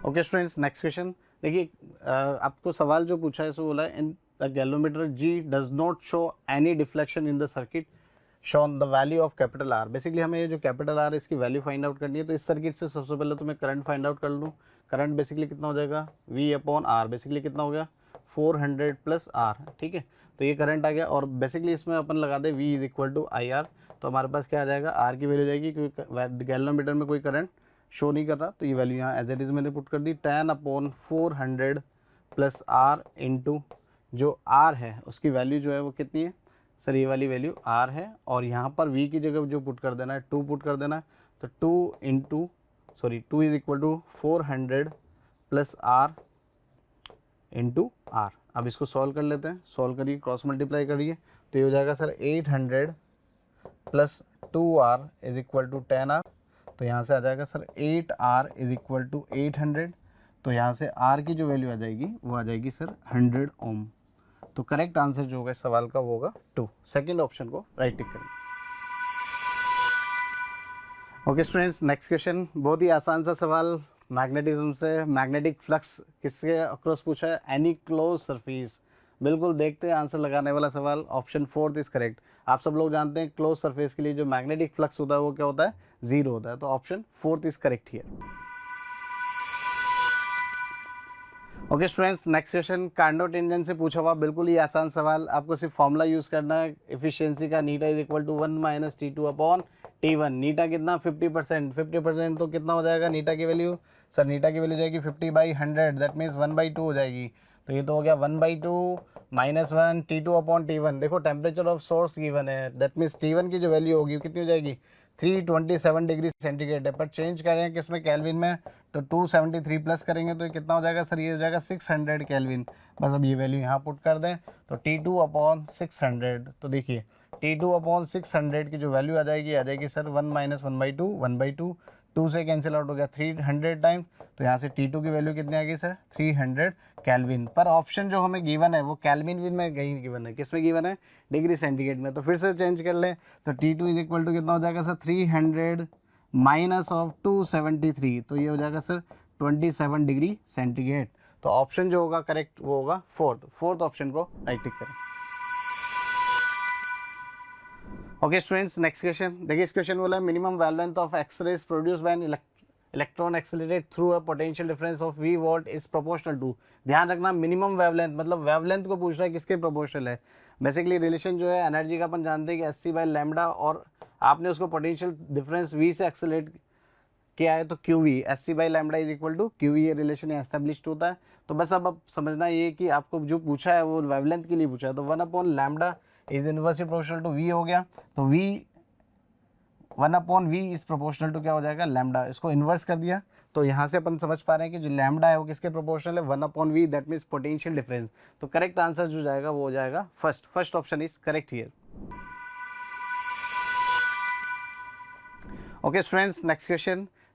ओके स्टूडेंट्स, नेक्स्ट क्वेश्चन देखिए, आपको सवाल जो पूछा है सो बोला है in the galvanometer G does not show any deflection in the circuit shown the value of capital R. Basically हमें ये जो कैपिटल आर है इसकी वैल्यू फाइंड आउट करनी है। तो इस सर्किट से सबसे पहले तो मैं करंट फाइंड आउट कर लूँ। करंट बेसिकली कितना हो जाएगा, वी अपॉन आर, बेसिकली कितना हो गया 400 प्लस आर, ठीक है। तो ये करंट आ गया, और बेसिकली इसमें अपन लगा दे V is equal to I R, तो हमारे पास क्या आ जाएगा, आर की वैल्यू जाएगी, क्योंकि गैलोमीटर में कोई करंट शो नहीं कर रहा, तो ये वैल्यू यहाँ एज इट इज़ मैंने पुट कर दी। 10 अपॉन 400 प्लस आर इंटू जो आर है उसकी वैल्यू जो है वो कितनी है सर, ये वाली वैल्यू आर है, और यहाँ पर वी की जगह जो पुट कर देना है 2 पुट कर देना है। तो 2 is equal to 400 plus R into R. अब इसको सॉल्व कर लेते हैं, सॉल्व करिए, क्रॉस मल्टीप्लाई करिए, तो ये हो जाएगा sir 800 plus 2r is equal to 10r। तो यहाँ से आ जाएगा sir 8r is equal to 800। तो यहाँ से r की जो वैल्यू आ जाएगी वो आ जाएगी सर 100 ओम। तो करेक्ट आंसर जो होगा इस सवाल का वो होगा 2, सेकेंड ऑप्शन को राइट टिक करें। ओके स्टूडेंट्स, नेक्स्ट क्वेश्चन बहुत ही आसान सा सवाल, मैग्नेटिज्म से मैग्नेटिक फ्लक्स किसके अक्रॉस पूछा है, एनी क्लोज सरफेस। बिल्कुल देखते हैं आंसर लगाने वाला सवाल, ऑप्शन 4 इज करेक्ट। आप सब लोग जानते हैं क्लोज सरफेस के लिए जो मैग्नेटिक फ्लक्स होता है वो क्या होता है, 0 होता है। तो option 4 is correct here. Okay students, next question Carnot engine से पूछा हुआ बिल्कुल ही आसान सवाल, आपको सिर्फ फॉर्मूला यूज करना है एफिशिएंसी का, नीटा is equal to 1 minus T2 upon T1। नीटा कितना 50%, 50% तो कितना हो जाएगा नीटा की वैल्यू सर, नीटा की वैल्यू जाएगी 50/100, दैट मीन्स 1/2 हो जाएगी। तो ये तो हो गया 1/2 माइनस 1 T2 अपॉन T1। देखो टेम्परेचर ऑफ सोर्स गिवन है, दैट मीन्स T1 की जो वैल्यू होगी कितनी हो जाएगी 327 डिग्री सेंटीग्रेड है, पर चेंज करें किसमें केल्विन में, तो 273 प्लस करेंगे तो ये कितना हो जाएगा सर, ये हो जाएगा 600 केल्विन। बस अब ये वैल्यू यहाँ पुट कर दें, तो T2 अपॉन 600। तो देखिए T2 अपॉन 600 की जो वैल्यू आ जाएगी सर 1 माइनस 1/2, 1/2, 2 से कैंसिल आउट हो गया 300 टाइम। तो यहाँ से T2 की वैल्यू कितनी आ गई सर 300 केल्विन। पर ऑप्शन जो हमें गिवन है वो केल्विन में कहीं गिवन है, किस में गिवन है, डिग्री सेंटीग्रेड में। तो फिर से चेंज कर लें, तो T2 इज इक्वल टू कितना हो जाएगा सर 300 माइनस ऑफ 273, तो ये हो जाएगा सर 27 डिग्री सेंटीग्रेड। तो ऑप्शन जो होगा करेक्ट वो होगा फोर्थ ऑप्शन को राइट टिक करें। ओके स्टूडेंट्स, नेक्स्ट क्वेश्चन देखिए, इस क्वेश्चन बोला है minimum wavelength of X rays produced when electron accelerate through a potential difference of v volt is proportional to. ध्यान रखना मिनिमम वेवलेंथ मतलब वेवलेंथ को पूछ रहा है किसके प्रोपोर्शनल है। बेसिकली रिलेशन जो है एनर्जी का अपन जानते हैं कि SC/λ, और आपने उसको पोटेंशियल डिफरेंस v से एक्सेलरेट किया है तो QV, SC/λ is equal to QV, ये रिलेशन एस्टेब्लिश्ड होता है। तो बस अब समझना ये कि आपको जो पूछा है वो वेवलेंथ के लिए पूछा है, तो 1/λ is inversely proportional to v हो गया। तो v 1/v is proportional to क्या हो जाएगा लैम्डा, इसको इन्वर्स कर दिया तो यहाँ से अपन समझ पा रहे हैं कि जो लैम्डा है वो किसके प्रोपोर्शनल है, 1/v, that means potential difference. तो करेक्ट आंसर जो जाएगा वो हो जाएगा first option is correct here. Okay students,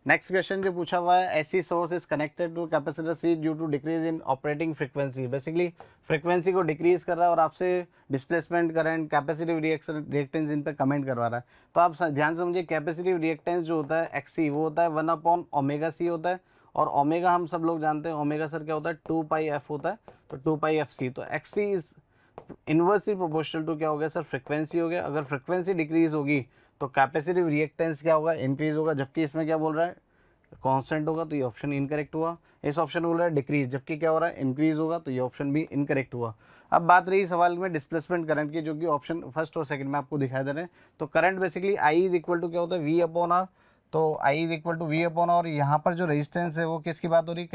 next question जो पूछा हुआ है, AC source is connected to capacitor C due to decrease in operating frequency. Basically frequency को डिक्रीज कर रहा है और आपसे डिस्प्लेसमेंट करंट, कैपेसिटिव रिएक्टेंस इन पर कमेंट करवा रहा है। तो आप ध्यान से समझिए, कैपेसिटिव रिएक्टेंस जो होता है एक्सी वो होता है 1/ओमेगा सी होता है, और ओमेगा हम सब लोग जानते हैं, ओमेगा सर क्या होता है 2πf होता है, तो 2πfc। तो XC is inversely proportional to क्या हो गया सर, फ्रीक्वेंसी हो गया। अगर फ्रीक्वेंसी डिक्रीज होगी तो कैपेसिटिव रिएक्टेंस क्या होगा, इंक्रीज होगा, जबकि इसमें क्या बोल रहा है कांस्टेंट होगा, तो ये ऑप्शन इनकरेक्ट हुआ। इस ऑप्शन में बोल रहा है डिक्रीज, जबकि क्या हो रहा है इंक्रीज होगा, तो ये ऑप्शन भी इनकरेक्ट हुआ। अब बात रही सवाल में डिस्प्लेसमेंट करंट की, जो कि ऑप्शन फर्स्ट और सेकंड में आपको दिखाई दे रहे हैं। तो current basically I is equal to क्या होता है, V/R। तो आई इज इक्वल टू V/R। यहाँ पर जो रेजिस्टेंस है वो किसकी बात हो रही है,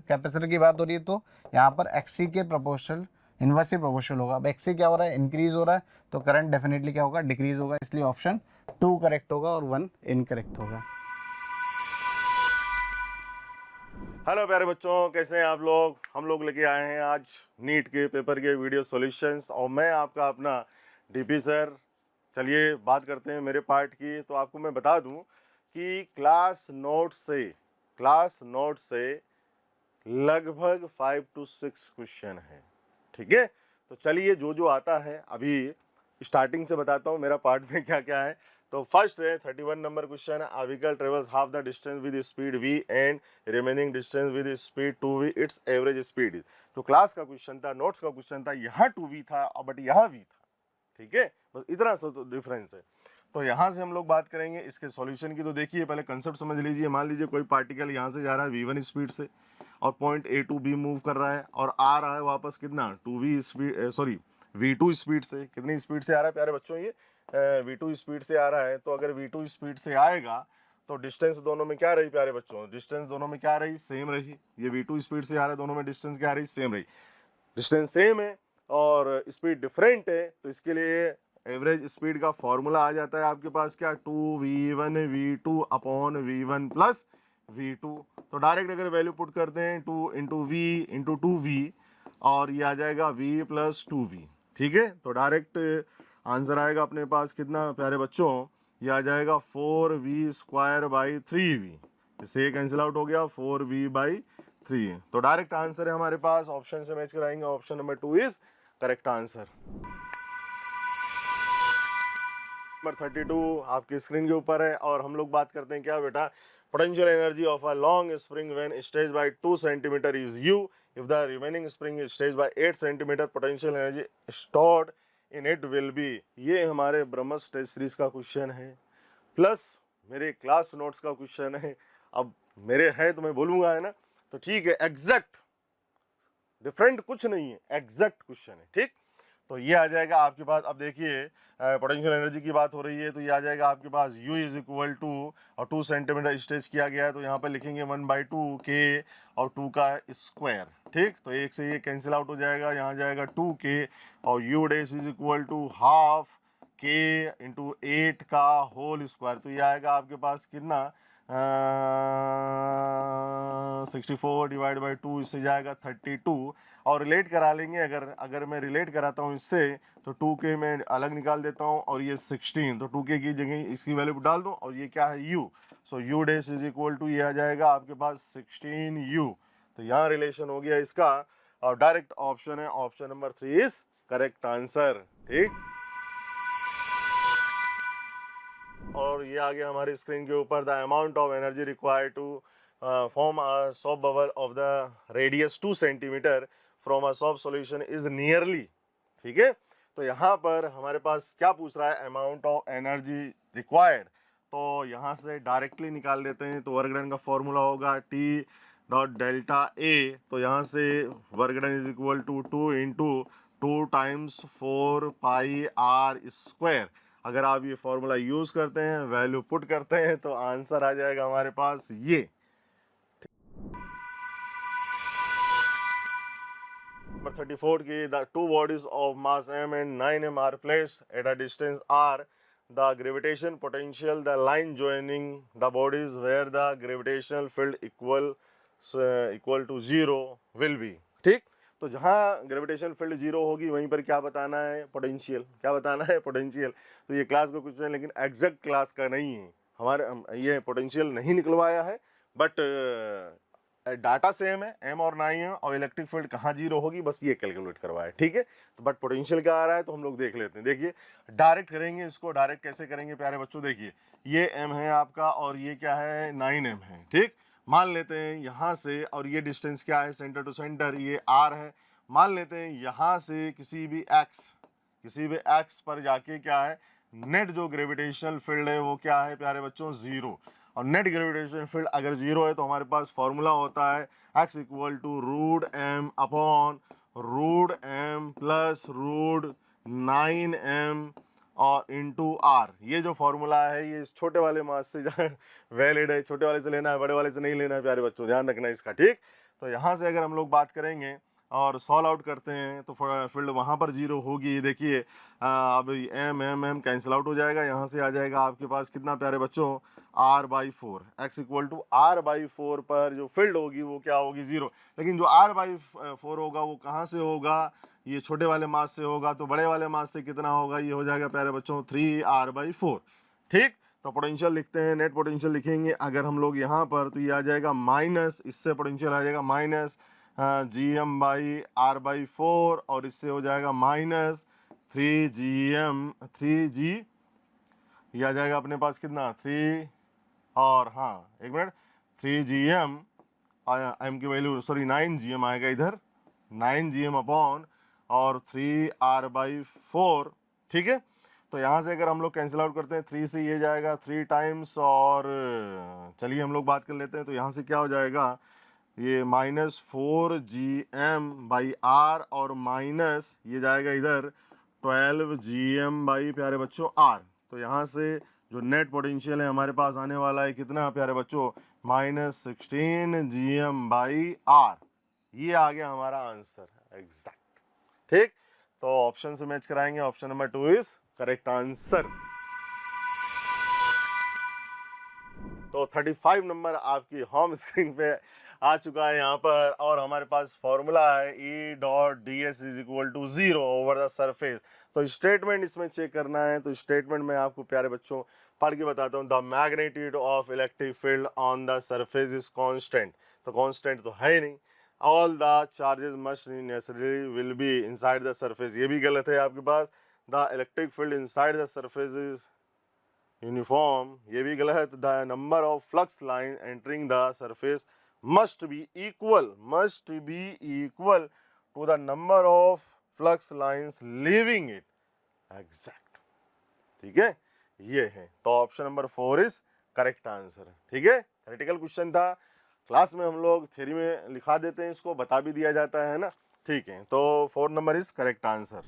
कैपेसिटर की बात हो रही है। तो यहाँ पर एक्सी के प्रोपोर्शनल इनवर्सली प्रोपोर्शनल होगा। अब एक्सी क्या हो रहा है, इंक्रीज हो रहा है, तो करंट डेफिनेटली क्या होगा, डिक्रीज होगा। इसलिए ऑप्शन 2 करेक्ट होगा और 1 इनकरेक्ट होगा। हेलो प्यारे बच्चों, कैसे हैं आप लोग। हम लोग लेके आए हैं आज नीट के पेपर के वीडियो सॉल्यूशंस, और मैं आपका अपना डीपी सर। चलिए बात करते हैं मेरे पार्ट की। तो आपको मैं बता दूं कि क्लास नोट से लगभग 5 to 6 क्वेश्चन है, ठीक है। तो चलिए जो आता है अभी स्टार्टिंग से बताता हूँ मेरा पार्ट में क्या क्या है। तो फर्स्ट है 31 number question, a vehicle travels half the distance with speed v and remaining distance with speed 2v, it's average speed is. तो क्लास का क्वेश्चन था, नोट्स का क्वेश्चन था, यहाँ 2v था बट यहाँ v था, ठीक है। बस इतना सा तो डिफरेंस है। तो यहाँ से हम लोग बात करेंगे इसके सॉल्यूशन की। तो देखिए पहले कंसेप्ट समझ लीजिए। मान लीजिए कोई पार्टिकल यहाँ से जा रहा है v1 स्पीड से और point A to B move कर रहा है और आ रहा है वापस कितना 2v speed, sorry v2 speed से। कितनी स्पीड से आ रहा है प्यारे बच्चों, ये v2 स्पीड से आ रहा है। तो अगर v2 स्पीड से आएगा तो डिस्टेंस दोनों में क्या रही प्यारे बच्चों, डिस्टेंस दोनों में क्या रही, सेम रही। ये v2 स्पीड से आ रहा है, दोनों में डिस्टेंस क्या रही, सेम रही। डिस्टेंस सेम है और स्पीड डिफरेंट है, तो इसके लिए एवरेज स्पीड का फॉर्मूला आ जाता है आपके पास क्या, 2v1 v2 upon v1 plus v2। तो डायरेक्ट अगर वैल्यू पुट करते हैं 2 इंटू v इंटू 2v, और ये आ जाएगा v प्लस 2v, ठीक है। तो डायरेक्ट आंसर आएगा अपने पास कितना प्यारे बच्चों, ये आ जाएगा 4v स्क्वायर बाई 3v। इससे ये कैंसिल आउट हो गया, 4v बाई 3। तो डायरेक्ट आंसर है हमारे पास, ऑप्शन से मैच कराएंगे, option number 2 is correct answer. Number 32 आपकी स्क्रीन के ऊपर है और हम लोग बात करते हैं क्या बेटा, potential energy of a long spring when stretched by 2 centimetre is u, if the remaining spring is stretched by 8 centimetre, potential energy stored in it will be. ये हमारे ब्रह्मस टेस्ट सीरीज का क्वेश्चन है, प्लस मेरे class notes का question है। अब मेरे है तो मैं बोलूँगा, है ना, तो ठीक है, एग्जैक्ट डिफरेंट कुछ नहीं है, एग्जैक्ट क्वेश्चन है, ठीक। तो ये आ जाएगा आपके पास। अब देखिए पोटेंशियल एनर्जी की बात हो रही है, तो ये आ जाएगा आपके पास u इज इक्वल टू, और 2 सेंटीमीटर स्ट्रेच किया गया है, तो यहाँ पर लिखेंगे 1/2 k और 2 का स्क्वायर, ठीक। तो एक से ये कैंसिल आउट हो जाएगा, यहाँ जाएगा 2k और u dash is equal to half k into 8 का होल स्क्वायर। तो ये आएगा आपके पास कितना, 64 डिवाइड बाई 2, इससे जाएगा 32। और रिलेट करा लेंगे, अगर मैं रिलेट कराता हूँ इससे, तो 2k में अलग निकाल देता हूँ और ये 16, तो 2k की जगह इसकी वैल्यू डाल दूँ, और ये क्या है u। So u dash is equal to, ये आ जाएगा आपके पास 16u। तो यहाँ रिलेशन हो गया इसका, और डायरेक्ट ऑप्शन है, option number 3 is correct answer, ठीक। और ये आ गया हमारी स्क्रीन के ऊपर, the amount of energy required to form a soap bubble of the radius 2 centimetre from a soap solution is nearly, ठीक है। तो यहाँ पर हमारे पास क्या पूछ रहा है, अमाउंट ऑफ एनर्जी रिक्वायर्ड। तो यहाँ से डायरेक्टली निकाल देते हैं, तो वर्क डन का फॉर्मूला होगा T डॉट डेल्टा A। तो यहाँ से work done is equal to 2 into 2 times 4 pi r square. अगर आप ये फॉर्मूला यूज़ करते हैं, वैल्यू पुट करते हैं, तो आंसर आ जाएगा हमारे पास ये। नंबर 34 की, the 2 bodies of mass m and 9m are placed at a distance r the gravitation potential, the line joining the bodies where the gravitational field equal to 0 will be. ठीक, तो जहाँ gravitation field 0 होगी वहीं पर क्या बताना है, potential, क्या बताना है, पोटेंशियल। तो ये क्लास का कुछ है लेकिन एग्जैक्ट क्लास का नहीं है, हमारे ये पोटेंशियल नहीं निकलवाया है, बट डाटा सेम है, एम और 9 है, और इलेक्ट्रिक फील्ड कहाँ 0 होगी बस ये कैलकुलेट करवाया, ठीक है। तो बट पोटेंशियल क्या आ रहा है तो हम लोग देख लेते हैं। देखिए डायरेक्ट करेंगे इसको, डायरेक्ट कैसे करेंगे प्यारे बच्चों, देखिए ये एम है आपका और ये क्या है 9m है, ठीक। मान लेते हैं यहाँ से, और ये डिस्टेंस क्या है सेंटर टू सेंटर, ये r है। मान लेते हैं यहाँ से किसी भी x पर जाके क्या है, नेट जो ग्रेविटेशनल फील्ड है वो क्या है प्यारे बच्चों, 0। और नेट ग्रेविटेशन फील्ड अगर 0 है तो हमारे पास फॉर्मूला होता है x equal to √m upon √m plus √9m और इंटू r। ये जो फॉर्मूला है ये इस छोटे वाले मास से वैलिड है, छोटे वाले से लेना है, बड़े वाले से नहीं लेना है प्यारे बच्चों, ध्यान रखना है इसका, ठीक। तो यहाँ से अगर हम लोग बात करेंगे और सॉल्व आउट करते हैं तो फील्ड वहाँ पर 0 होगी। देखिए अब m कैंसिल आउट हो जाएगा, यहाँ से आ जाएगा आपके पास कितना प्यारे बच्चों, r/4। x equal to r/4 पर जो फील्ड होगी वो क्या होगी, 0। लेकिन जो r/4 होगा वो कहाँ से होगा, ये छोटे वाले मास से होगा, तो बड़े वाले मास से कितना होगा, ये हो जाएगा प्यारे बच्चों 3r/4, ठीक। तो पोटेंशियल लिखते हैं, नेट पोटेंशियल लिखेंगे अगर हम लोग यहाँ पर, तो ये आ जाएगा माइनस, इससे पोटेंशियल आ जाएगा माइनस gm/r/4 और इससे हो जाएगा माइनस 3g, ये आ जाएगा अपने पास कितना 3 और हाँ एक मिनट 3gm, m की वैल्यू सॉरी 9gm आएगा इधर, 9gm अपॉन और 3r/4, ठीक है। तो यहाँ से अगर हम लोग कैंसिल आउट करते हैं 3 से ये जाएगा 3 टाइम्स, और चलिए हम लोग बात कर लेते हैं, तो यहाँ से क्या हो जाएगा, ये -4gm/r और माइनस ये जाएगा इधर 12gm बाई प्यारे बच्चों r। तो यहाँ से जो नेट पोटेंशियल है हमारे पास आने वाला है कितना प्यारे बच्चों, -16gm/r। ये आ गया हमारा आंसर एग्जैक्ट, ठीक। तो ऑप्शन से मैच कराएंगे, option number 2 is correct answer. तो 35 नंबर आपकी होम स्क्रीन पे आ चुका है यहाँ पर, और हमारे पास फॉर्मूला है E.ds is equal to 0 over the surface. तो स्टेटमेंट इसमें चेक करना है, तो स्टेटमेंट में आपको प्यारे बच्चों पढ़ के बताता हूँ। The magnitude of electric field on the surface is constant. तो कांस्टेंट तो है ही नहीं, all the charges must necessarily will be inside the surface, ये भी गलत है आपके पास। The electric field inside the surface is uniform, ये भी गलत। The number of flux line entering the surface must be equal to the number of flux lines leaving it, exact, ठीक है। ये है, तो option number 4 is correct answer, ठीक है। थ्योरेटिकल क्वेश्चन था, क्लास में हम लोग थ्योरी में लिखा देते हैं, इसको बता भी दिया जाता है ना, ठीक है। तो 4 नंबर इज करेक्ट आंसर।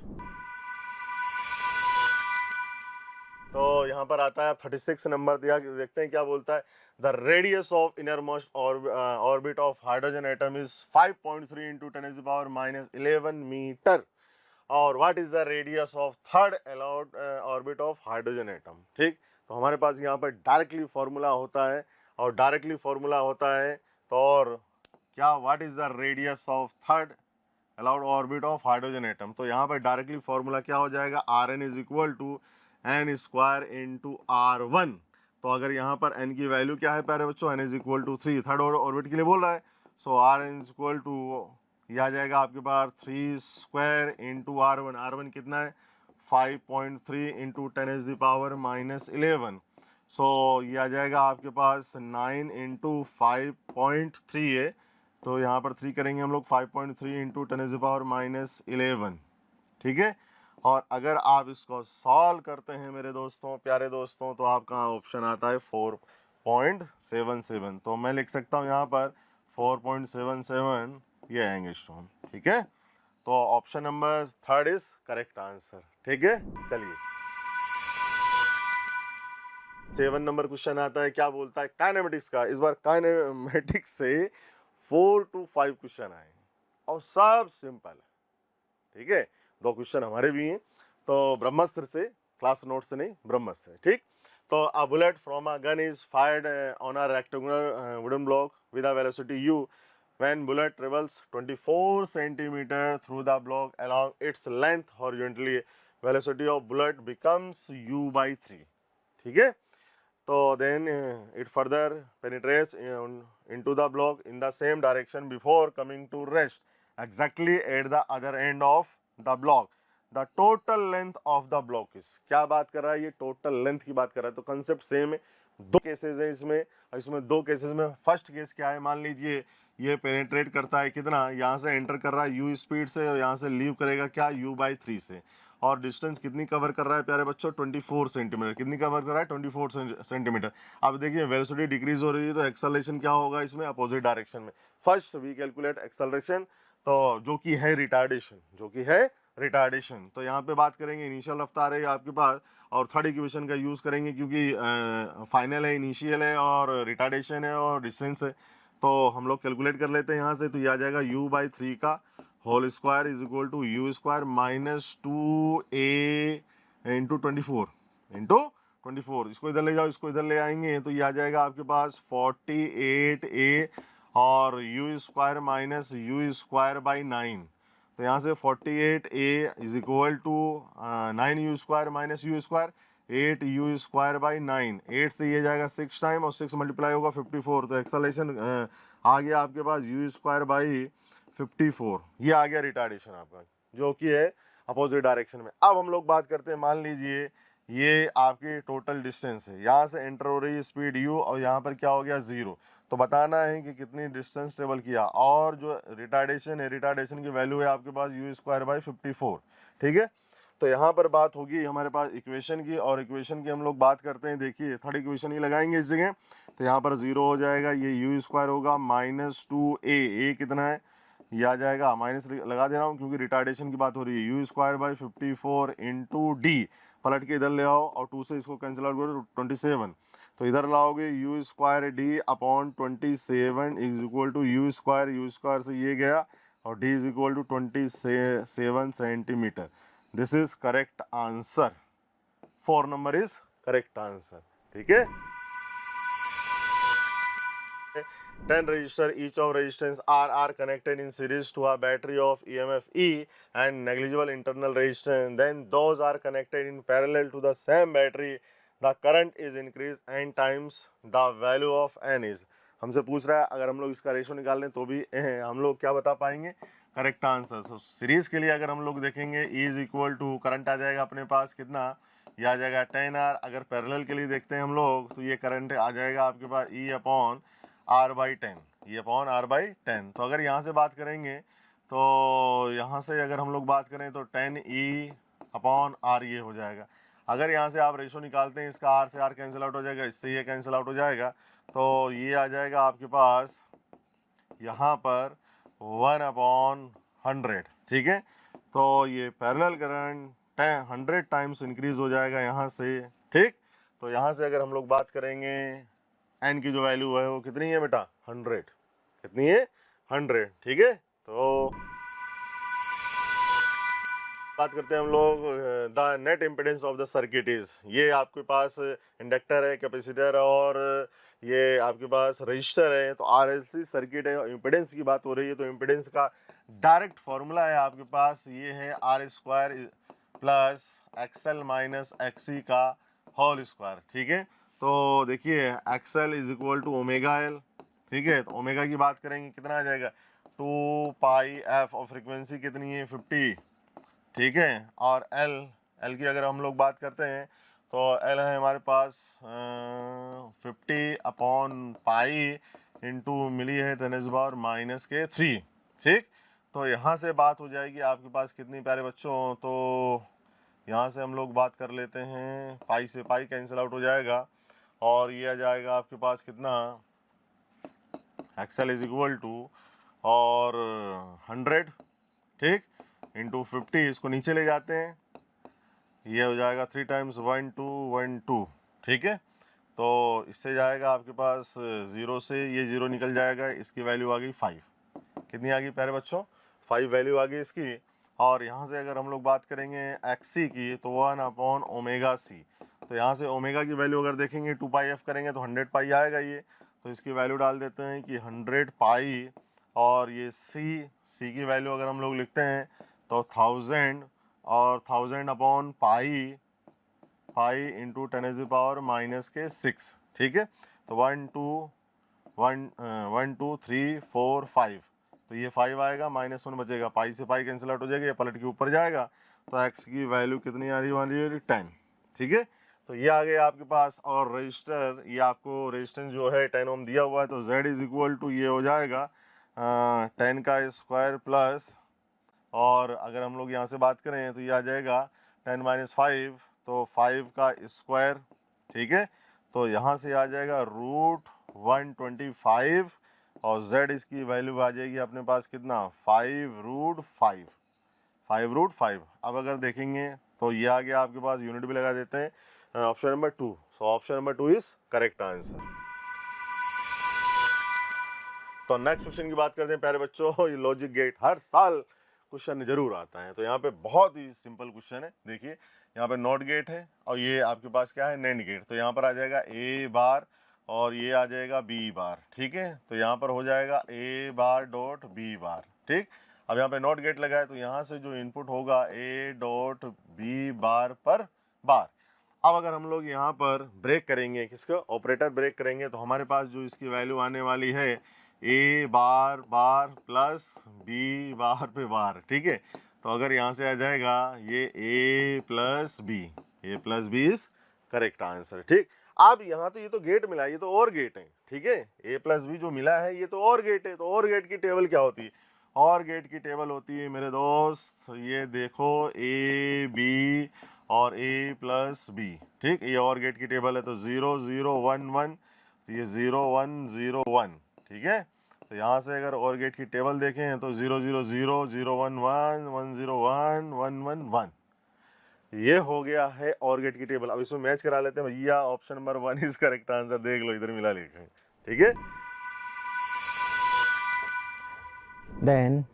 तो यहाँ पर आता है 36 नंबर दिया, देखते हैं क्या बोलता है। The radius of innermost orbit of hydrogen atom is 5.3 into 10⁻11 metre, और what is the radius of third allowed orbit of hydrogen atom, ठीक। तो हमारे पास यहाँ पर डायरेक्टली फॉर्मूला होता है, और डायरेक्टली फॉर्मूला होता है तो और क्या, what is the radius of third allowed orbit of hydrogen atom. तो यहाँ पर डायरेक्टली फॉर्मूला क्या हो जाएगा, Rn is equal to n square into R1। तो अगर यहाँ पर n की वैल्यू क्या है प्यारे बच्चों, n is equal to 3, third orbit के लिए बोल रहा है। So Rn is equal to, यह आ जाएगा आपके पास 3 स्क्वायर इंटू R1, R1 कितना है 5.3 इंटू 10⁻11। सो ये आ जाएगा आपके पास 9 इंटू 5.3 है, तो यहाँ पर 3 करेंगे हम लोग, 5.3 इंटू 10⁻11, ठीक है। और अगर आप इसको सॉल्व करते हैं मेरे दोस्तों, प्यारे दोस्तों, तो आपका ऑप्शन आता है 4.77। तो मैं लिख सकता हूँ यहाँ पर 4.77, ये एंगस्ट्रॉम, ठीक है। तो option number 3 is correct answer, ठीक है। चलिए 7 नंबर क्वेश्चन आता है, क्या बोलता है काइनेमेटिक्स का। इस बार काइनेमेटिक्स से 4 to 5 क्वेश्चन आए और सब सिंपल है, ठीक है। 2 क्वेश्चन हमारे भी हैं, तो ब्रह्मास्त्र से क्लास नोट से नहीं, ब्रह्मस्त्र है, ठीक। तो a bullet from a gun is fired on a rectangular wooden block with a velocity u. When bullet travels 24 centimeter through the block along its length horizontally, velocity of bullet becomes u by 3. ठीक है, तो then it further penetrates into the block in the same direction before coming to rest exactly at the other end of the block. The total length of the block is, क्या बात कर रहा है ये, total length की बात कर रहा है। तो कंसेप्ट सेम है, दो केसेस हैं इसमें, और इसमें दो केसेस में फर्स्ट केस क्या है, मान लीजिए ये पेनेट्रेट करता है कितना, यहाँ से एंटर कर रहा है u स्पीड से और यहाँ से लीव करेगा क्या u by 3 से, और डिस्टेंस कितनी कवर कर रहा है प्यारे बच्चों, 24 सेंटीमीटर। कितनी कवर कर रहा है, 24 सेंटीमीटर। अब देखिए वेलोसिटी डिक्रीज हो रही है तो एक्सेलरेशन क्या होगा इसमें, अपोजिट डायरेक्शन में। फर्स्ट वी कैलकुलेट एक्सेलरेशन, तो जो कि है रिटार्डेशन, जो कि है रिटार्डेशन। तो यहाँ पे बात करेंगे इनिशियल रफ्तार है आपके पास, और थर्ड इक्वेशन का यूज़ करेंगे क्योंकि फाइनल है, इनिशियल है, और रिटार्डेशन है और डिस्टेंस है। तो हम लोग कैलकुलेट कर लेते हैं यहाँ से, तो ये आ जाएगा u by 3 का whole square is equal to u square minus 2a into 24। इसको इधर ले जाओ, इसको इधर ले आएंगे तो ये आ जाएगा आपके पास 48a और u square minus u square by 9। तो यहाँ से 48a is equal to 9u square minus u square 8u square by 9। 8 से ये जाएगा 6 टाइम और 6 मल्टीप्लाई होगा 54। तो एक्सेलरेशन आ गया आपके पास u स्क्वायर बाई 54। ये आ गया रिटार्डेशन आपका, जो कि है अपोजिट डायरेक्शन में। अब हम लोग बात करते हैं, मान लीजिए ये आपकी टोटल डिस्टेंस है, यहाँ से एंटर हो रही है स्पीड u और यहाँ पर क्या हो गया 0। तो बताना है कि कितनी डिस्टेंस ट्रेवल किया, और जो रिटार्डेशन है, रिटार्डेशन की वैल्यू है आपके पास u स्क्वायर बाई 54, ठीक है। तो यहाँ पर बात होगी हमारे पास इक्वेशन की, और इक्वेशन की हम लोग बात करते हैं, देखिए थर्ड इक्वेशन ही लगाएंगे इस जगह। तो यहाँ पर 0 हो जाएगा, ये u स्क्वायर होगा माइनस 2a कितना है, ये आ जाएगा, माइनस लगा दे रहा हूँ क्योंकि रिटार्डेशन की बात हो रही है, u square by 54 into D, पलट के इधर ले आओ और 2 से इसको कैंसिल आउट करो 27। तो इधर लाओगे u square D upon 27 is equal to u square से ये गया और d is equal to 27 centimetre. This is correct answer, 4 number is correct answer, ठीक है। 10 resistor, each of resistance R are connected in series to a battery of EMF E and negligible internal resistance. Then those are connected in parallel to the same battery. The current is increased n times the value of n is. हमसे पूछ रहा है अगर हम लोग इसका ratio निकाल लें तो भी हम लोग क्या बता पाएंगे, करेक्ट आंसर। तो सीरीज के लिए अगर हम लोग देखेंगे E is equal to current आ जाएगा अपने पास कितना, ये आ जाएगा 10R। अगर पैरेलल के लिए देखते हैं हम लोग तो ये करंट आ जाएगा आपके पास E अपॉन R बाई 10, ये अपॉन R बाई 10। तो अगर यहाँ से बात करेंगे तो यहाँ से अगर हम लोग बात करें तो 10E अपॉन R ये हो जाएगा। अगर यहाँ से आप रेशो निकालते हैं इसका, R से R कैंसिल आउट हो जाएगा, इससे ये कैंसिल आउट हो जाएगा, तो ये आ जाएगा आपके पास यहाँ पर 1/100, ठीक है। तो ये पैरेलल करंट 100 टाइम्स इंक्रीज हो जाएगा यहाँ से, ठीक। तो यहाँ से अगर हम लोग बात करेंगे n की जो वैल्यू है वो कितनी है बेटा, 100, कितनी है 100, ठीक है। तो बात करते हैं हम लोग the net impedance of the circuit is, ये आपके पास इंडक्टर है, कैपेसिटर है और ये आपके पास रजिस्टर है। तो RLC सर्किट है, इम्पिडेंस की बात हो रही है, तो इम्पिडेंस का डायरेक्ट फॉर्मूला है आपके पास, ये है R square plus XL minus XC का होल स्क्वायर, ठीक है। तो देखिए XL is equal to omega L, ठीक है। तो ओमेगा की बात करेंगे कितना आ जाएगा 2 पाई f, और फ्रिक्वेंसी कितनी है 50, ठीक है। और L की अगर हम लोग बात करते हैं तो L है हमारे पास 50 अपॉन पाई इंटू मिली है 10⁻⁻3, ठीक। तो यहाँ से बात हो जाएगी आपके पास कितनी प्यारे बच्चों, तो यहाँ से हम लोग बात कर लेते हैं, पाई से पाई कैंसिल आउट हो जाएगा और ये आ जाएगा आपके पास कितना, XL इज इक्वल टू और 100, ठीक, इंटू 50, इसको नीचे ले जाते हैं, ये हो जाएगा 3 टाइम्स 1 2 1 2, ठीक है। तो इससे जाएगा आपके पास 0 से ये 0 निकल जाएगा, इसकी वैल्यू आ गई 5, कितनी आ गई प्यारे बच्चों, 5 वैल्यू आ गई इसकी। और यहाँ से अगर हम लोग बात करेंगे XC की तो 1/ओमेगा C। तो यहाँ से ओमेगा की वैल्यू अगर देखेंगे 2πf करेंगे तो 100 पाई आएगा ये। तो इसकी वैल्यू डाल देते हैं कि 100 पाई और ये C की वैल्यू अगर हम लोग लिखते हैं तो 1000 और 1000/पाई इंटू 10⁻⁻⁶। ठीक है, तो 1 2 3 4 5, तो ये 5 आएगा, -1 बचेगा, पाई से पाई कैंसिल आउट हो जाएगा, ये पलट के ऊपर जाएगा। तो x की वैल्यू कितनी आ रही वाली है 10। ठीक है, तो ये आ गया आपके पास। और रजिस्टर, ये आपको रेजिस्टेंस जो है 10 ओम दिया हुआ है, तो Z इज इक्वल टू ये हो जाएगा 10 का स्क्वायर प्लस, और अगर हम लोग यहाँ से बात करें तो ये आ जाएगा 10 - 5, तो 5 का स्क्वायर। ठीक है, तो यहाँ से आ जाएगा √125 और Z इसकी वैल्यू आ जाएगी अपने पास कितना 5√5। अब अगर देखेंगे तो ये आ गया आपके पास, यूनिट भी लगा देते हैं, option number 2। So option number 2 is correct answer. तो नेक्स्ट क्वेश्चन की बात करते हैं प्यारे बच्चों। ये लॉजिक गेट हर साल क्वेश्चन जरूर आता है, तो यहाँ पे बहुत ही सिंपल क्वेश्चन है। देखिए यहाँ पे नॉट गेट है और ये आपके पास क्या है नैंड गेट। तो यहाँ पर आ जाएगा A बार और ये आ जाएगा B बार। ठीक है, तो यहाँ पर हो जाएगा A बार डॉट B बार। ठीक, अब यहाँ पे नॉट गेट लगा है तो यहाँ से जो इनपुट होगा A डॉट B बार पर बार। अब अगर हम लोग यहाँ पर ब्रेक करेंगे, किसका ऑपरेटर ब्रेक करेंगे, तो हमारे पास जो इसकी वैल्यू आने वाली है A bar bar plus B बार पे बार। ठीक है, तो अगर यहाँ से आ जाएगा ये A plus B is correct answer. ठीक, अब यहाँ तो ये तो गेट मिला है, ये तो और गेट है। ठीक है, A प्लस B जो मिला है ये तो और गेट है। तो और गेट की टेबल क्या होती है, और गेट की टेबल होती है मेरे दोस्त, ये देखो A B और A प्लस B। ठीक, ये और गेट की टेबल है, तो 0 0 1 1, तो ये 0 1 0 1। ठीक है, तो यहाँ से अगर और गेट की टेबल देखें तो 0 0 0 0 1 1 1 0 1 1 1 1, ये हो गया है और गेट की टेबल। अब इसमें मैच करा लेते हैं भैया, option number 1 is correct answer. देख लो इधर मिला लिखा है। ठीक है, Then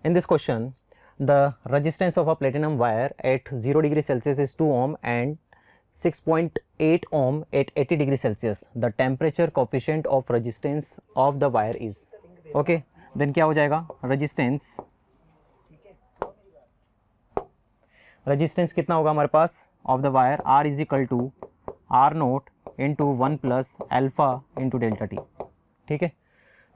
in this question the resistance of a platinum wire at 0 degree Celsius is 2 ohm and 6.8 ohm at 80 degree Celsius. The temperature coefficient of resistance of the wire is, okay, then क्या हो जाएगा, resistance कितना होगा हमारे पास of the wire, R is equal to R naught into 1 plus alpha into delta t। ठीक है,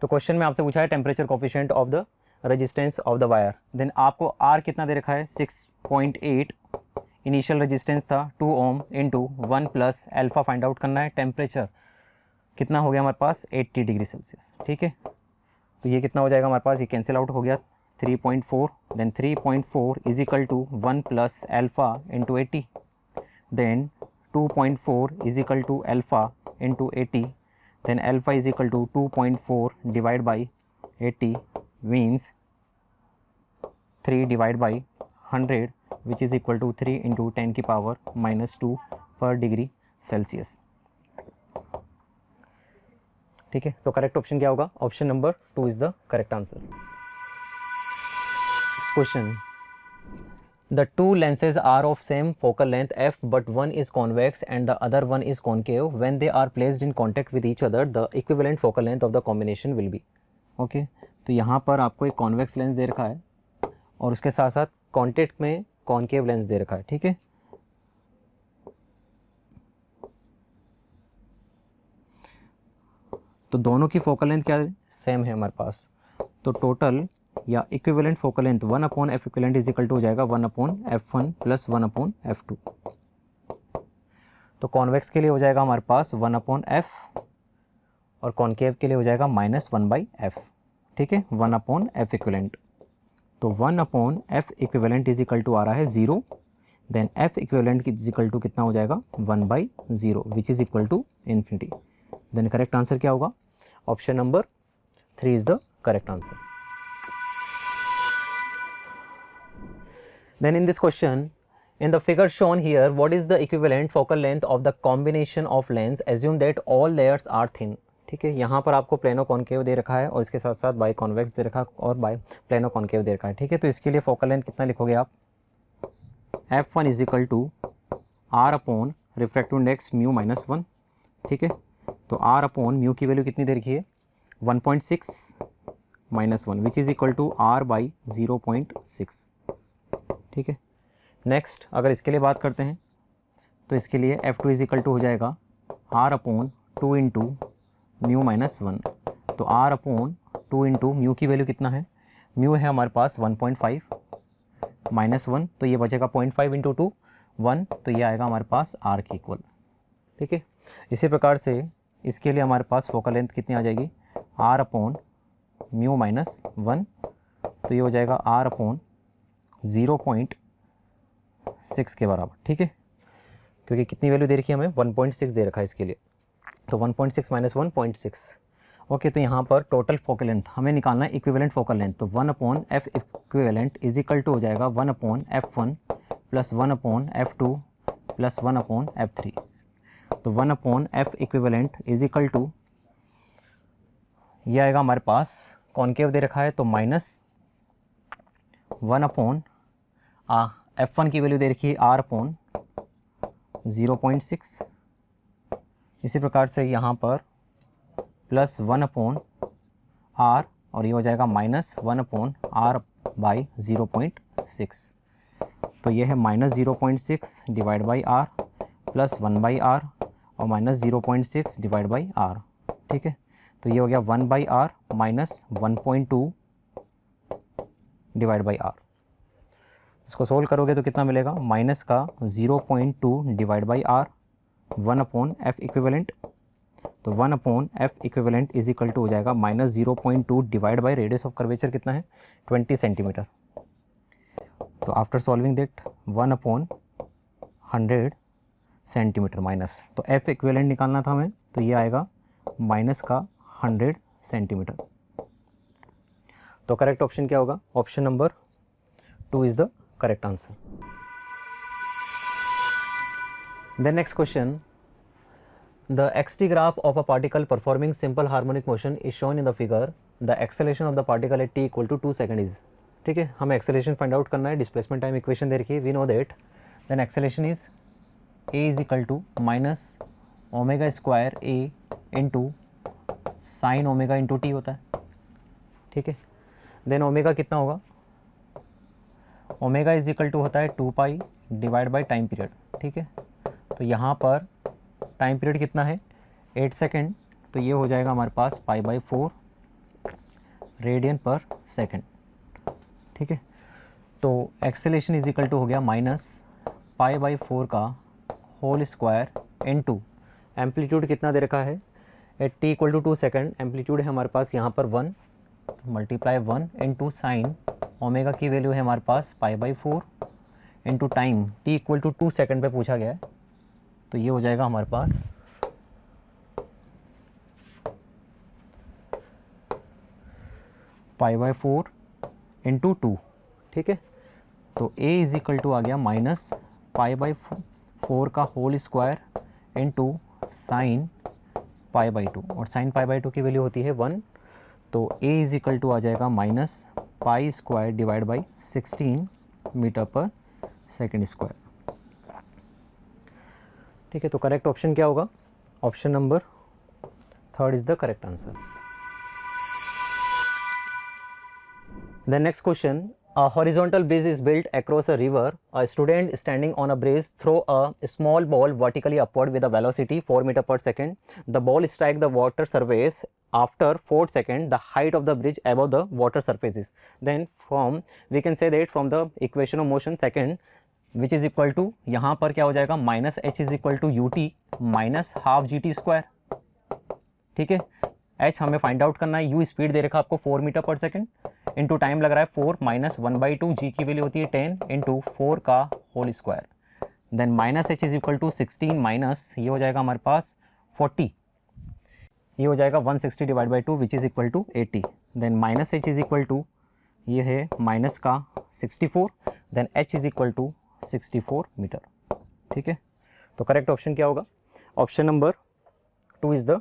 तो question में आपसे पूछा है temperature coefficient of the resistance of the wire. Then आपको R कितना दे रखा है 6.8, इनिशियल रेजिस्टेंस था 2 ohm into 1 plus alpha find out करना है। टेम्परेचर कितना हो गया हमारे पास 80 डिग्री सेल्सियस। ठीक है, तो ये कितना हो जाएगा हमारे पास, ये कैंसिल आउट हो गया 3.4, then 3.4 is equal to 1 plus alpha into 80, then 2.4 is equal to alpha into 80, then alpha is equal to 2.4 divided by 80 means 3 divided by 100 which is equal to 3 into 10 की power -2 per degree Celsius। ठीक है, तो correct option क्या होगा, option number 2 is the correct answer. Question, the two lenses are of same focal length f but one is convex and the other one is concave. When they are placed in contact with each other the equivalent focal length of the combination will be, okay, तो यहाँ पर आपको एक convex lens दे रखा है और उसके साथ साथ कॉन्टेक्ट में कॉन्केव लेंस दे रखा है। ठीक है, तो दोनों की फोकल लेंथ क्या सेम है हमारे पास, तो टोटल या equivalent focal length 1/f equivalent is equal to हो जाएगा 1/f1 प्लस 1/f2। तो कॉन्वेक्स के लिए हो जाएगा हमारे पास 1/f और कॉन्केव के लिए हो जाएगा -1/f। ठीक है, 1/f इक्विवेलेंट, तो 1/f equivalent is equal to आ रहा है 0, then f equivalent is equal to कितना हो जाएगा 1/0 which is equal to infinity. Then correct answer क्या होगा, option number 3 is the correct answer. Then in this question, in the figure shown here, what is the equivalent focal length of the combination of lens? Assume that all layers are thin. ठीक है। यहाँ पर आपको plano concave दे रखा है और इसके साथ साथ बाई कॉन्वेक्स दे रखा है और बाई प्लेनो कॉनकेव दे रखा है, ठीक है। तो इसके लिए फोकल लेंथ कितना लिखोगे आप, F1 is equal to R upon refractive index mu minus 1, ठीक है। तो R अपॉन म्यू की वैल्यू कितनी दे रखी है 1.6 minus 1 which is equal to R by 0.6, ठीक है। नेक्स्ट अगर इसके लिए बात करते हैं तो इसके लिए F2 इज इक्वल टू हो जाएगा R upon 2 into mu minus 1। तो R अपॉन 2 इंटू म्यू की वैल्यू कितना है, म्यू है हमारे पास 1.5 माइनस 1, तो ये बचेगा 0.5 इंटू 2 1, तो ये आएगा हमारे पास R के इक्वल, ठीक है। इसी प्रकार से इसके लिए हमारे पास फोकल लेंथ कितनी आ जाएगी R अपॉन म्यू माइनस 1, तो ये हो जाएगा R अपॉन 0.6 के बराबर, ठीक है। क्योंकि कितनी वैल्यू दे रखी है हमें 1.6 दे रखा है इसके लिए, तो 1.6 माइनस 1.6, ओके। तो यहाँ पर टोटल फोकल लेंथ हमें निकालना है इक्विवेलेंट फोकल लेंथ, तो 1 upon F equivalent is equal to हो जाएगा 1 upon F1 plus 1 upon F2 plus 1 upon F3। तो 1 upon F equivalent is equal to ये आएगा हमारे पास कॉनकेव दे रखा है तो माइनस 1 अपॉन F1 की वैल्यू दे रखी है R अपॉन 0.6, इसी प्रकार से यहाँ पर प्लस 1 अपॉन R और ये हो जाएगा माइनस 1 अपॉन R बाई 0.6, तो ये है minus 0.6 divide by R plus 1 by R और माइनस 0.6 डिवाइड बाई R, ठीक है। तो ये हो गया 1 by R minus 1.2 divide by R। इसको सोल्व करोगे तो कितना मिलेगा, माइनस का 0.2 divide by R 1 upon F equivalent, तो 1 upon F equivalent is equal to हो जाएगा minus 0.2 divide by radius of curvature कितना है 20 सेंटीमीटर। तो after solving that 1 upon 100 centimetre minus, तो एफ इक्विवेलेंट निकालना था हमें, तो ये आएगा माइनस का 100 सेंटीमीटर। तो करेक्ट ऑप्शन क्या होगा, option number 2 is the correct answer. The next question, the xt graph of a particle performing simple harmonic motion is shown in the figure. The acceleration of the particle at t equal to 2 seconds is, ठीक है। हमें acceleration find out करना है, displacement time equation दे रखी है, we know that then acceleration is a is equal to minus omega square a into sin omega into t होता है, ठीक है। then omega कितना होगा, ओमेगा इज इक्वल टू होता है 2 पाई डिवाइड बाई टाइम पीरियड, ठीक है। तो यहाँ पर टाइम पीरियड कितना है 8 सेकेंड, तो ये हो जाएगा हमारे पास पाई बाई 4 रेडियन पर सेकेंड, ठीक है। तो एक्सेलेरेशन इज इक्वल टू हो गया माइनस पाई बाई 4 का होल स्क्वायर इनटू एम्पलीट्यूड कितना दे रखा है at t equal to 2 second, amplitude है हमारे पास यहाँ पर 1, तो मल्टीप्लाई 1 इंटू साइन ओमेगा की वैल्यू है हमारे पास pi by 4 into time t equal to 2 second पे पूछा गया है, तो ये हो जाएगा हमारे पास पाई बाई 4 इंटू 2, ठीक है। तो a इज इक्वल टू आ गया माइनस पाई बाई 4 का whole square into sine pi by 2, और साइन पाई बाई 2 की वैल्यू होती है 1, तो a इज इक्वल टू आ जाएगा minus pi square divide by 16 metre per second square, ठीक है। तो करेक्ट ऑप्शन क्या होगा, option number 3 is the correct answer. The next question, a horizontal bridge is built across a river. A student standing on a bridge throw a small ball vertically upward with a velocity 4 meter per second. The ball strike the water surface after 4 seconds. The height of the bridge above the water surface is. Then from we can say that from the equation of motion second, which is equal to यहाँ पर क्या हो जाएगा minus h is equal to ut minus half gt square, ठीक है। h हमें find out करना है, u स्पीड दे रखा आपको 4 metre per second, into time लग रहा है 4 माइनस 1/2, g की वैल्यू होती है 10 इंटू 4 का whole square, then minus h is equal to 16 minus ये हो जाएगा हमारे पास 40, ये हो जाएगा 160 divide by 2 which is equal to 80, then minus h is equal to ये है माइनस का 64, देन h is equal to 64 metre, ठीक है। तो करेक्ट ऑप्शन क्या होगा, option number 2 is the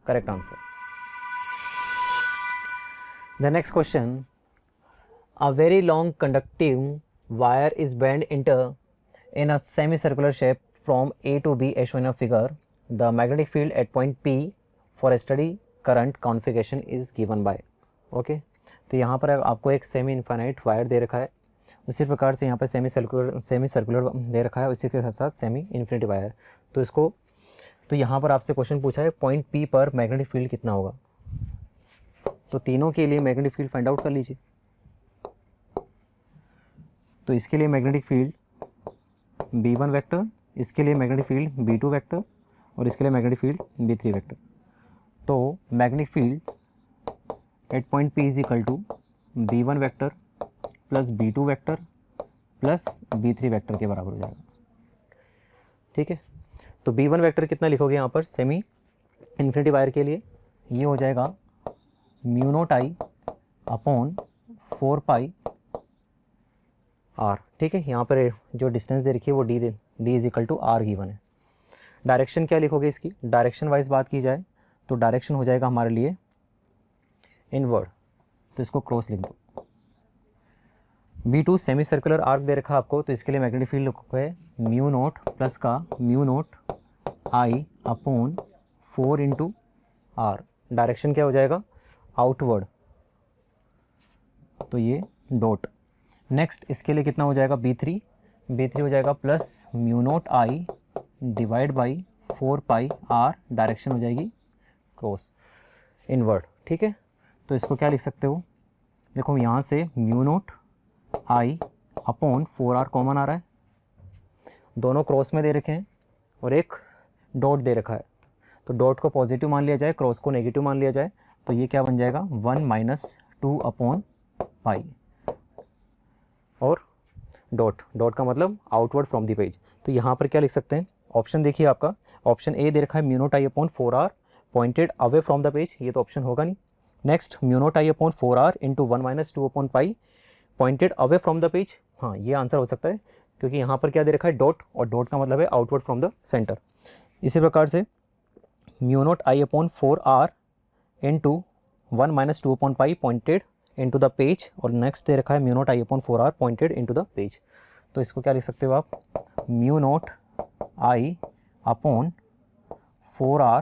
correct answer. The next question, a very long conductive wire is bent into in a semicircular shape from A to B as shown in a figure. The magnetic field at point P for a steady current configuration is given by. Okay तो यहाँ पर आपको एक semi infinite wire दे रखा है, उसी प्रकार से यहाँ पर सेमी सर्कुलर दे रखा है, उसी के साथ साथ सेमी इन्फिनिटी वायर. तो इसको तो यहाँ पर आपसे क्वेश्चन पूछा है पॉइंट P पर मैग्नेटिक फील्ड कितना होगा. तो तीनों के लिए मैग्नेटिक फील्ड फाइंड आउट कर लीजिए. तो इसके लिए मैग्नेटिक फील्ड B1 वेक्टर, इसके लिए मैग्नेटिक फील्ड B2 वेक्टर और इसके लिए मैग्नेटिक फील्ड B3 वेक्टर. तो magnetic field at point P is equal to B1 vector plus B2 vector plus B3 vector के बराबर हो जाएगा. ठीक है, तो B1 वेक्टर कितना लिखोगे यहाँ पर सेमी इन्फिनिटी वायर के लिए, ये हो जाएगा mu naught I upon 4 pi R. ठीक है, यहाँ पर जो डिस्टेंस दे रखी है वो D is equal to R given है. डायरेक्शन क्या लिखोगे इसकी, डायरेक्शन वाइज बात की जाए तो डायरेक्शन हो जाएगा हमारे लिए इनवर्ड, तो इसको क्रॉस लिख दो. B2 सेमी सर्कुलर आर्क दे रखा आपको, तो इसके लिए मैग्नेटिक फील्ड लिखोगे म्यू नॉट प्लस का mu naught I upon 4 into R. Direction क्या हो जाएगा आउटवर्ड, तो ये डॉट. नेक्स्ट इसके लिए कितना हो जाएगा B3 हो जाएगा plus mu naught I divide by 4 pi R. Direction हो जाएगी क्रॉस इनवर्ड. ठीक है, तो इसको क्या लिख सकते हो, देखो यहाँ से mu naught I upon 4R common आ रहा है, दोनों क्रॉस में दे रखे हैं और एक डॉट दे रखा है, तो डॉट को पॉजिटिव मान लिया जाए, क्रॉस को नेगेटिव मान लिया जाए, तो ये क्या बन जाएगा 1 माइनस 2 अपॉन पाई और डॉट का मतलब आउटवर्ड फ्रॉम द पेज. तो यहाँ पर क्या लिख सकते हैं, ऑप्शन देखिए आपका, ऑप्शन ए दे रखा है mu naught I upon 4R pointed away from the page, ये तो ऑप्शन होगा नहीं. Next mu naught I upon 4R into 1 minus 2 upon pi pointed away from the page. हाँ, ये आंसर हो सकता है क्योंकि यहाँ पर क्या दे रखा है डॉट, और डॉट का मतलब है आउटवर्ड फ्रॉम द सेंटर. इसी प्रकार से mu naught I upon 4R into 1 minus 2 upon pi pointed into the page, और नेक्स्ट दे रखा है mu naught I upon 4R pointed into the page. तो इसको क्या लिख सकते हो आप, mu naught I upon 4R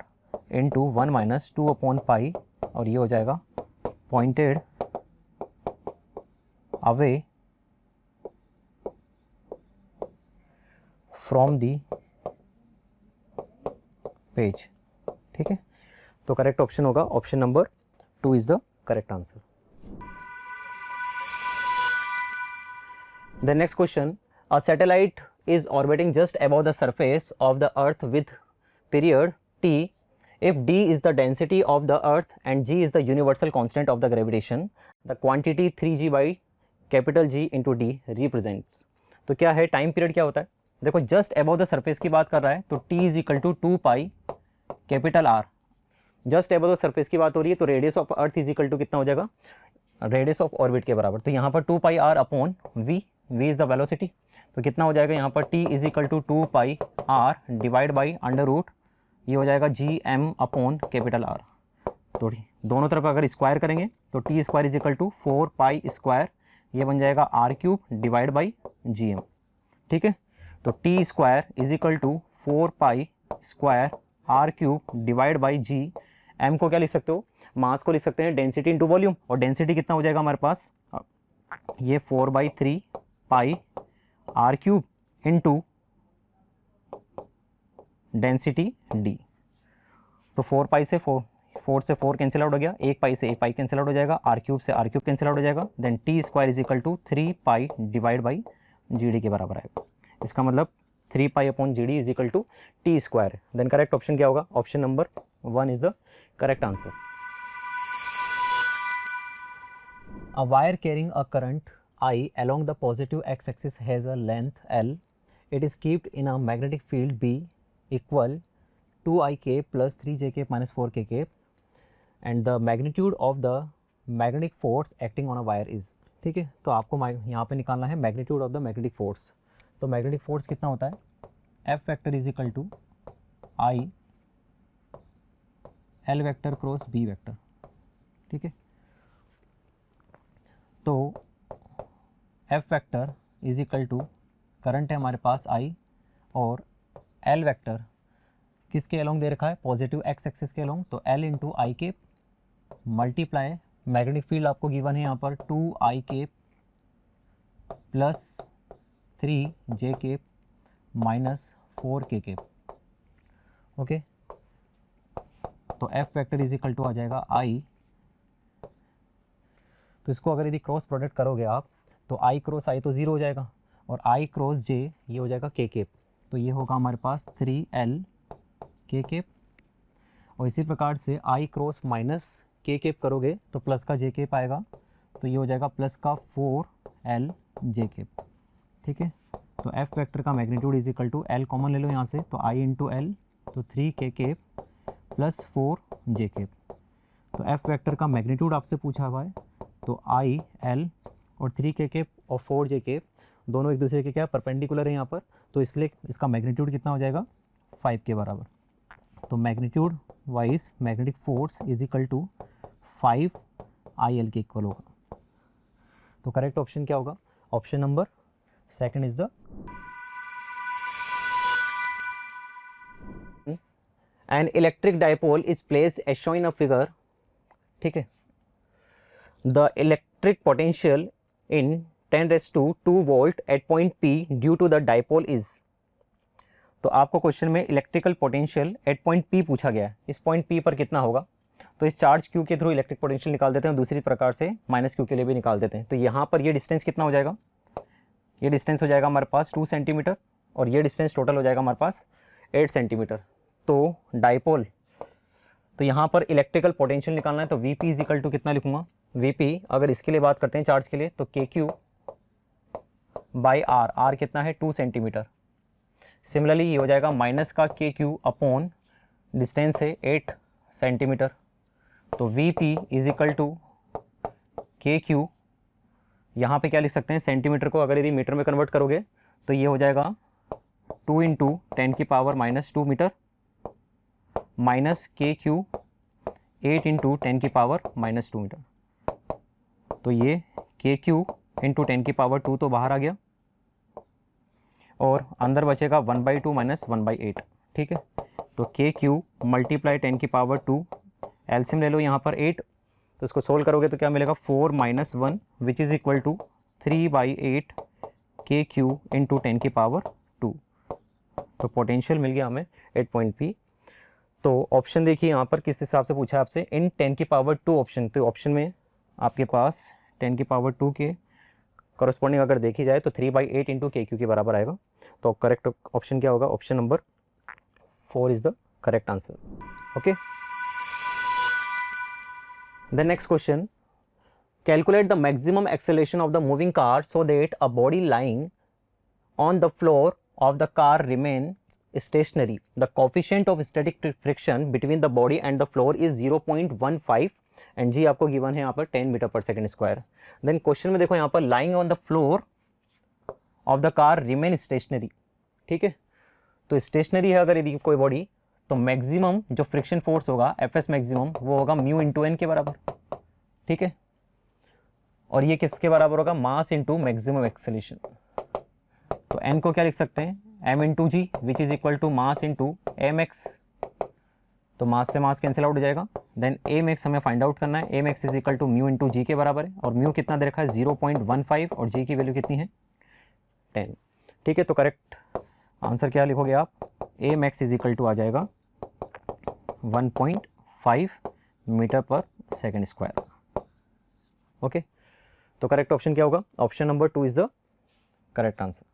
into 1 minus 2 upon pi, और ये हो जाएगा pointed away from the page. ठीक है, तो करेक्ट ऑप्शन होगा option number 2 is the correct answer. The next question, a satellite is orbiting just above the surface of the earth with period t. If d is the density of the earth and g is the universal constant of the gravitation, the quantity 3g by capital G into d represents. तो क्या है, time period क्या होता है, देखो just above the surface की बात कर रहा है, तो t is equal to 2 pi capital R. Just above the surface की बात हो रही है, तो radius of earth is equal to कितना हो जाएगा, रेडियस ऑफ ऑर्बिट के बराबर. तो यहाँ पर 2 pi R upon v is the velocity, तो कितना हो जाएगा यहाँ पर t is equal to 2 pi R divide by under root, ये हो जाएगा GM अपॉन कैपिटल R. तो दोनों तरफ अगर स्क्वायर करेंगे तो T square is equal to 4 pi square, ये बन जाएगा R cube divide by GM. ठीक है, तो T square is equal to 4 pi square R cube divide by G. M को क्या लिख सकते हो, मास को लिख सकते हैं डेंसिटी इंटू वॉल्यूम, और डेंसिटी कितना हो जाएगा हमारे पास, ये 4/3 पाई R cube into density D. तो 4 पाई से 4 से 4 कैंसिल आउट हो गया, 1 पाई से 1 पाई कैंसिल आउट हो जाएगा, R क्यूब से R क्यूब कैंसिल आउट हो जाएगा, then T square is equal to 3 pi divide by GD के बराबर आएगा. इसका मतलब 3 pi upon GD is equal to T square. Then correct option क्या होगा, option number 1 is the correct answer. A wire carrying a current I along the positive x-axis has a length L. It is kept in a magnetic field B equal 2ik plus 3jk minus 4kk, and the magnitude of the magnetic force acting on a wire is. ठीक है, तो आपको यहाँ पे निकालना है magnitude of the magnetic force. तो magnetic force कितना होता है, F factor is equal to I L vector cross B vector, ठीक है। तो F vector is equal to, current है हमारे पास आई, और एल वेक्टर किसके अलोंग दे रखा है, पॉजिटिव एक्स एक्सिस के अलोंग, तो L into I cap multiply magnetic field आपको गिवन है यहाँ पर 2 I cap plus 3 J cap minus 4 k cap, okay. तो F vector is equal to आ जाएगा आई, तो इसको अगर यदि क्रॉस प्रोडक्ट करोगे आप तो आई क्रॉस आई तो 0 हो जाएगा, और आई क्रॉस जे ये हो जाएगा के केप, तो ये होगा हमारे पास 3L के केप। और इसी प्रकार से आई क्रॉस माइनस के केप करोगे तो प्लस का जे केप आएगा, तो ये हो जाएगा प्लस का 4L जे केप, ठीक है। तो एफ वेक्टर का magnitude is equal to, L common ले लो यहाँ से, तो आई इंटू एल, तो 3 के केप प्लस 4 जे केप। तो एफ वेक्टर का मैग्नीट्यूड आपसे पूछा हुआ है, तो आई एल और 3 के केप और 4 जे केप दोनों एक दूसरे के क्या परपेंडिकुलर है यहाँ पर, तो इसलिए इसका मैग्नीट्यूड कितना हो जाएगा 5 के बराबर। तो magnitude wise magnetic force is equal to 5 I L के इक्वल होगा। तो करेक्ट ऑप्शन क्या होगा, option number second is the, an electric dipole is placed as shown in a figure, ठीक है। The electric potential in 10⁻² volt at point P due to the dipole is, तो आपको question में electrical potential at point P पूछा गया है, इस point P पर कितना होगा, तो इस चार्ज Q के थ्रू इलेक्ट्रिक पोटेंशियल निकाल देते हैं, दूसरी प्रकार से माइनस Q के लिए भी निकाल देते हैं। तो यहाँ पर ये डिस्टेंस कितना हो जाएगा, ये डिस्टेंस हो जाएगा हमारे पास 2 सेंटीमीटर, और ये डिस्टेंस टोटल हो जाएगा हमारे पास 8 सेंटीमीटर। तो डाइपोल, तो यहाँ पर इलेक्ट्रिकल पोटेंशियल निकालना है, तो Vp इज इक्वल टू कितना लिखूंगा, Vp अगर इसके लिए बात करते हैं चार्ज के लिए, तो KQ बाई आर, आर कितना है 2 सेंटीमीटर। सिमिलरली ये हो जाएगा माइनस का KQ अपॉन डिस्टेंस है 8 सेंटीमीटर, तो Vp is equal to KQ, यहाँ पे क्या लिख सकते हैं, सेंटीमीटर को अगर यदि मीटर में कन्वर्ट करोगे तो ये हो जाएगा 2 into 10⁻⁻² metre minus KQ 8 into 10⁻⁻² metre. तो ये KQ इंटू 10⁻² तो बाहर आ गया, और अंदर बचेगा 1/2 माइनस 1/8, ठीक है। तो KQ मल्टीप्लाई 10⁻², एलसीएम ले लो यहाँ पर 8, तो इसको सोल्व करोगे तो क्या मिलेगा 4 - 1 which is equal to 3/8 KQ into 10⁻²। तो पोटेंशियल मिल गया हमें 8 पॉइंट P। तो ऑप्शन देखिए यहाँ पर किस हिसाब से पूछा है आपसे, इन 10⁻² ऑप्शन, तो ऑप्शन में आपके पास 10⁻² के करस्पॉन्डिंग अगर देखी जाए तो 3/8 इंटू KQ के बराबर आएगा। तो करेक्ट ऑप्शन क्या होगा, option number 4 is the correct answer, okay. The next question, calculate the maximum acceleration of the moving car so that a body lying on the floor of the car remains stationary. The coefficient of static friction between the body and the floor is 0.15 and G आपको given है यहाँ पर 10 metre per second square. Then question में देखो यहाँ पर lying on the floor of the car remain stationary, ठीक है। तो स्टेशनरी है अगर यदि कोई बॉडी, तो मैक्सिमम जो फ्रिक्शन फोर्स होगा एफएस मैक्सिमम वो होगा म्यू इंटू एन के बराबर, ठीक है। और ये किसके बराबर होगा, मास इंटू मैक्सिमम एक्सेलरेशन। तो n को क्या लिख सकते हैं, m into g which is equal to mass into a max, तो मास से मास कैंसिल आउट हो जाएगा। देन एम एक्स हमें फाइंड आउट करना है, a max is equal to mu into g के बराबर है, और म्यू कितना दे रखा है 0.15 और जी की वैल्यू कितनी है 10, ठीक है। तो करेक्ट आंसर क्या लिखोगे आप, a max is equal to आ जाएगा 1.5 metre per second square, okay. तो करेक्ट ऑप्शन क्या होगा, option number 2 is the correct answer.